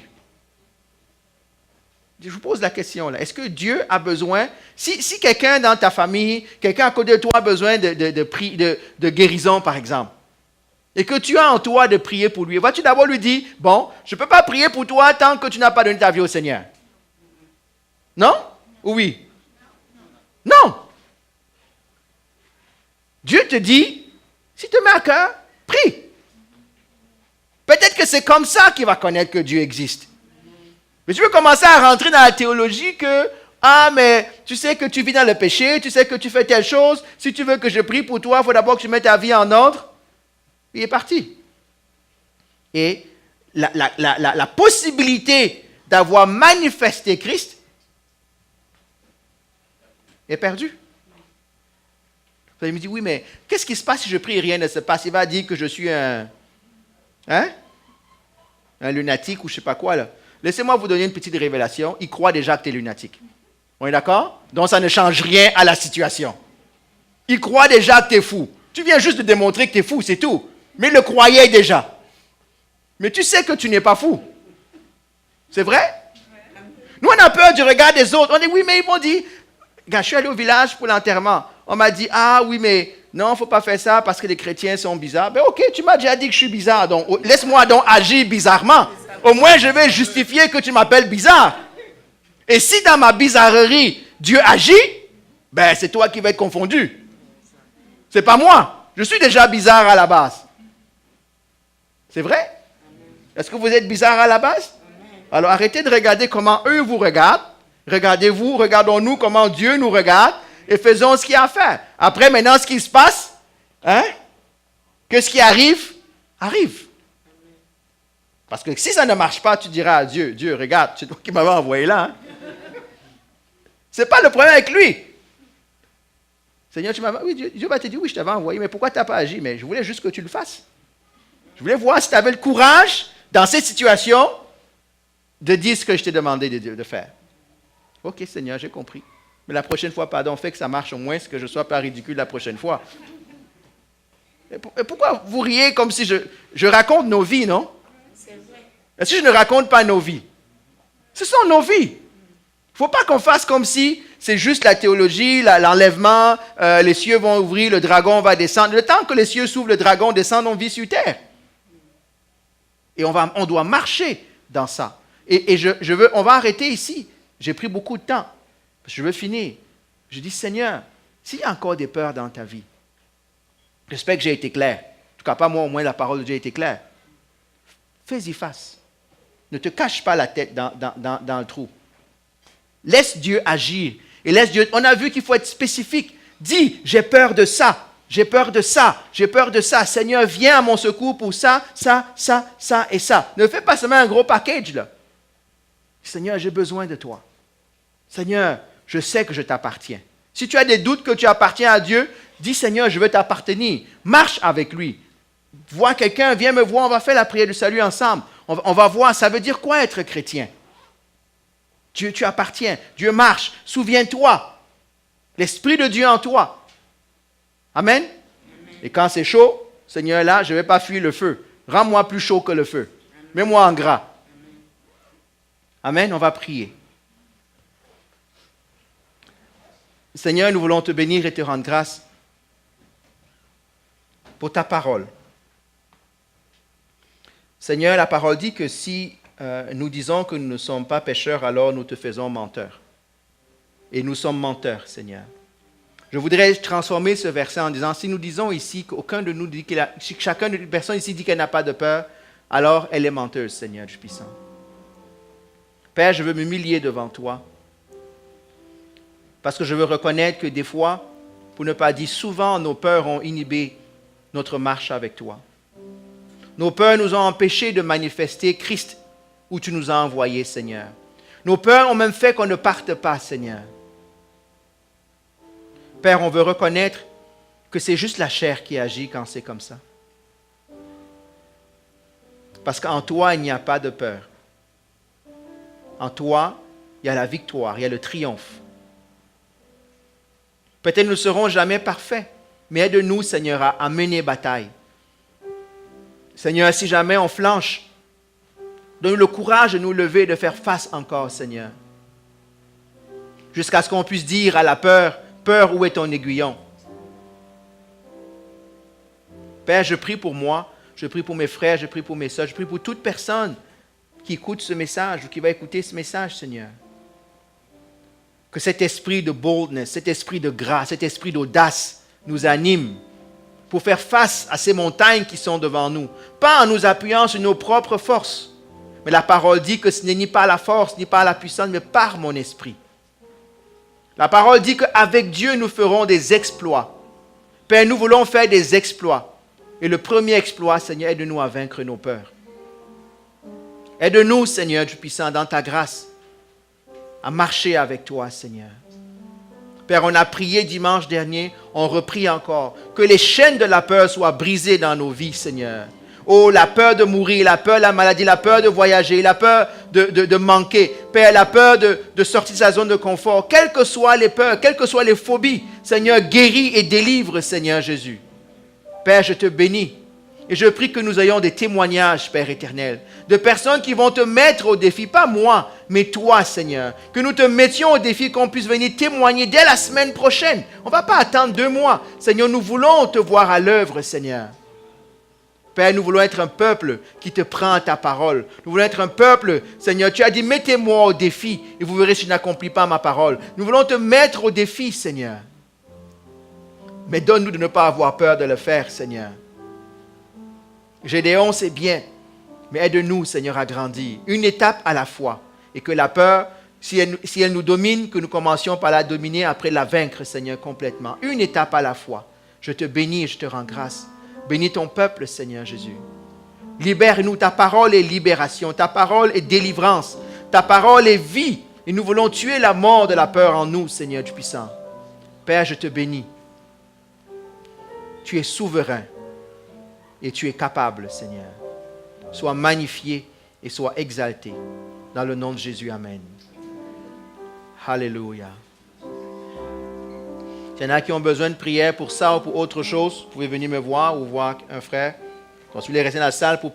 Je vous pose la question là. Est-ce que Dieu a besoin, si quelqu'un dans ta famille, quelqu'un à côté de toi a besoin de guérison par exemple, et que tu as en toi de prier pour lui, vas-tu d'abord lui dire, bon, je ne peux pas prier pour toi tant que tu n'as pas donné ta vie au Seigneur? Non? Ou oui? Non. Dieu te dit, si tu te mets à cœur, prie. Peut-être que c'est comme ça qu'il va connaître que Dieu existe. Mais tu veux commencer à rentrer dans la théologie que, mais tu sais que tu vis dans le péché, tu sais que tu fais telle chose, si tu veux que je prie pour toi, il faut d'abord que tu mettes ta vie en ordre. Il est parti. Et la possibilité d'avoir manifesté Christ est perdue. Vous allez me dire, oui, mais qu'est-ce qui se passe si je prie et rien ne se passe? Il va dire que je suis un lunatique ou je ne sais pas quoi là. Laissez-moi vous donner une petite révélation. Il croit déjà que tu es lunatique. On est d'accord? Donc ça ne change rien à la situation. Il croit déjà que tu es fou. Tu viens juste de démontrer que tu es fou, c'est tout. Mais il le croyait déjà. Mais tu sais que tu n'es pas fou. C'est vrai? Nous, on a peur du regard des autres. On dit, oui, mais ils m'ont dit, je suis allé au village pour l'enterrement. On m'a dit, oui, mais non, il ne faut pas faire ça parce que les chrétiens sont bizarres. Ben ok, tu m'as déjà dit que je suis bizarre, donc laisse-moi donc agir bizarrement. Au moins, je vais justifier que tu m'appelles bizarre. Et si dans ma bizarrerie, Dieu agit, ben c'est toi qui vas être confondu. C'est pas moi. Je suis déjà bizarre à la base. C'est vrai? Est-ce que vous êtes bizarre à la base? Alors arrêtez de regarder comment eux vous regardent. Regardez-vous, regardons-nous comment Dieu nous regarde et faisons ce qu'il y a à faire. Après, maintenant, ce qui se passe, que ce qui arrive, arrive. Parce que si ça ne marche pas, tu diras à Dieu, Dieu, regarde, c'est toi qui m'avais envoyé là. Hein? Ce n'est pas le problème avec lui. Seigneur, tu m'avais... Oui, Dieu va te dire, oui, je t'avais envoyé, mais pourquoi tu n'as pas agi? Mais je voulais juste que tu le fasses. Je voulais voir si tu avais le courage, dans cette situation, de dire ce que je t'ai demandé de faire. Ok, Seigneur, j'ai compris. Mais la prochaine fois, pardon, fais que ça marche au moins, que je ne sois pas ridicule la prochaine fois. Et pourquoi vous riez comme si je raconte nos vies, non? C'est vrai. Et si je ne raconte pas nos vies? Ce sont nos vies. Il ne faut pas qu'on fasse comme si c'est juste la théologie, l'enlèvement, les cieux vont ouvrir, le dragon va descendre. Le temps que les cieux s'ouvrent, le dragon descend, on vit sur terre. Et on doit marcher dans ça. Et on va arrêter ici. J'ai pris beaucoup de temps. Je veux finir. Je dis, Seigneur, s'il y a encore des peurs dans ta vie, j'espère que j'ai été clair. En tout cas, pas moi, au moins la parole de Dieu a été claire. Fais-y face. Ne te cache pas la tête dans le trou. Laisse Dieu agir. Et laisse Dieu. On a vu qu'il faut être spécifique. Dis, j'ai peur de ça. J'ai peur de ça. J'ai peur de ça. Seigneur, viens à mon secours pour ça, ça, ça, ça et ça. Ne fais pas seulement un gros package là. Seigneur, j'ai besoin de toi. Seigneur, je sais que je t'appartiens. Si tu as des doutes que tu appartiens à Dieu, dis Seigneur, je veux t'appartenir. Marche avec lui. Vois quelqu'un, viens me voir, on va faire la prière du salut ensemble. On va voir, ça veut dire quoi être chrétien? Dieu, tu appartiens. Dieu marche. Souviens-toi. L'Esprit de Dieu en toi. Amen? Amen. Et quand c'est chaud, Seigneur, là, je ne vais pas fuir le feu. Rends-moi plus chaud que le feu. Mets-moi en gras. Amen. On va prier. Seigneur, nous voulons te bénir et te rendre grâce pour ta parole. Seigneur, la parole dit que si nous disons que nous ne sommes pas pécheurs, alors nous te faisons menteurs. Et nous sommes menteurs, Seigneur. Je voudrais transformer ce verset en disant, si nous disons ici qu'aucun de nous dit si chacun de personnes ici dit qu'elle n'a pas de peur, alors elle est menteuse, Seigneur du puissant. Père, je veux m'humilier devant toi. Parce que je veux reconnaître que des fois, pour ne pas dire souvent, nos peurs ont inhibé notre marche avec toi. Nos peurs nous ont empêchés de manifester Christ où tu nous as envoyés, Seigneur. Nos peurs ont même fait qu'on ne parte pas, Seigneur. Père, on veut reconnaître que c'est juste la chair qui agit quand c'est comme ça. Parce qu'en toi, il n'y a pas de peur. En toi, il y a la victoire, il y a le triomphe. Peut-être nous ne serons jamais parfaits, mais aide-nous, Seigneur, à mener bataille. Seigneur, si jamais on flanche, donne-nous le courage de nous lever et de faire face encore, Seigneur. Jusqu'à ce qu'on puisse dire à la peur, peur, où est ton aiguillon? Père, je prie pour moi, je prie pour mes frères, je prie pour mes soeurs, je prie pour toute personne qui écoute ce message ou qui va écouter ce message, Seigneur. Que cet esprit de boldness, cet esprit de grâce, cet esprit d'audace nous anime pour faire face à ces montagnes qui sont devant nous. Pas en nous appuyant sur nos propres forces, mais la parole dit que ce n'est ni par la force, ni par la puissance, mais par mon esprit. La parole dit qu'avec Dieu, nous ferons des exploits. Père, nous voulons faire des exploits. Et le premier exploit, Seigneur, aide-nous à vaincre nos peurs. Aide-nous, Seigneur du puissant, dans ta grâce, à marcher avec toi, Seigneur. Père, on a prié dimanche dernier, on reprie encore. Que les chaînes de la peur soient brisées dans nos vies, Seigneur. Oh, la peur de mourir, la peur de la maladie, la peur de voyager, la peur de manquer. Père, la peur de sortir de sa zone de confort. Quelles que soient les peurs, quelles que soient les phobies, Seigneur, guéris et délivre, Seigneur Jésus. Père, je te bénis. Et je prie que nous ayons des témoignages, Père éternel, de personnes qui vont te mettre au défi, pas moi, mais toi, Seigneur. Que nous te mettions au défi, qu'on puisse venir témoigner dès la semaine prochaine. On ne va pas attendre 2 mois. Seigneur, nous voulons te voir à l'œuvre, Seigneur. Père, nous voulons être un peuple qui te prend à ta parole. Nous voulons être un peuple, Seigneur, tu as dit, mettez-moi au défi et vous verrez si je n'accomplis pas ma parole. Nous voulons te mettre au défi, Seigneur. Mais donne-nous de ne pas avoir peur de le faire, Seigneur. Gédéon, c'est bien, mais aide-nous, Seigneur, à grandir. Une étape à la fois. Et que la peur, si elle nous domine, que nous commencions par la dominer, après la vaincre, Seigneur, complètement. Une étape à la fois. Je te bénis et je te rends grâce. Bénis ton peuple, Seigneur Jésus. Libère-nous, ta parole est libération, ta parole est délivrance, ta parole est vie. Et nous voulons tuer la mort de la peur en nous, Seigneur du puissant. Père, je te bénis. Tu es souverain. Et tu es capable, Seigneur. Sois magnifié et sois exalté. Dans le nom de Jésus, amen. Alléluia. S'il y en a qui ont besoin de prière pour ça ou pour autre chose, vous pouvez venir me voir ou voir un frère. Quand vous voulez rester dans la salle pour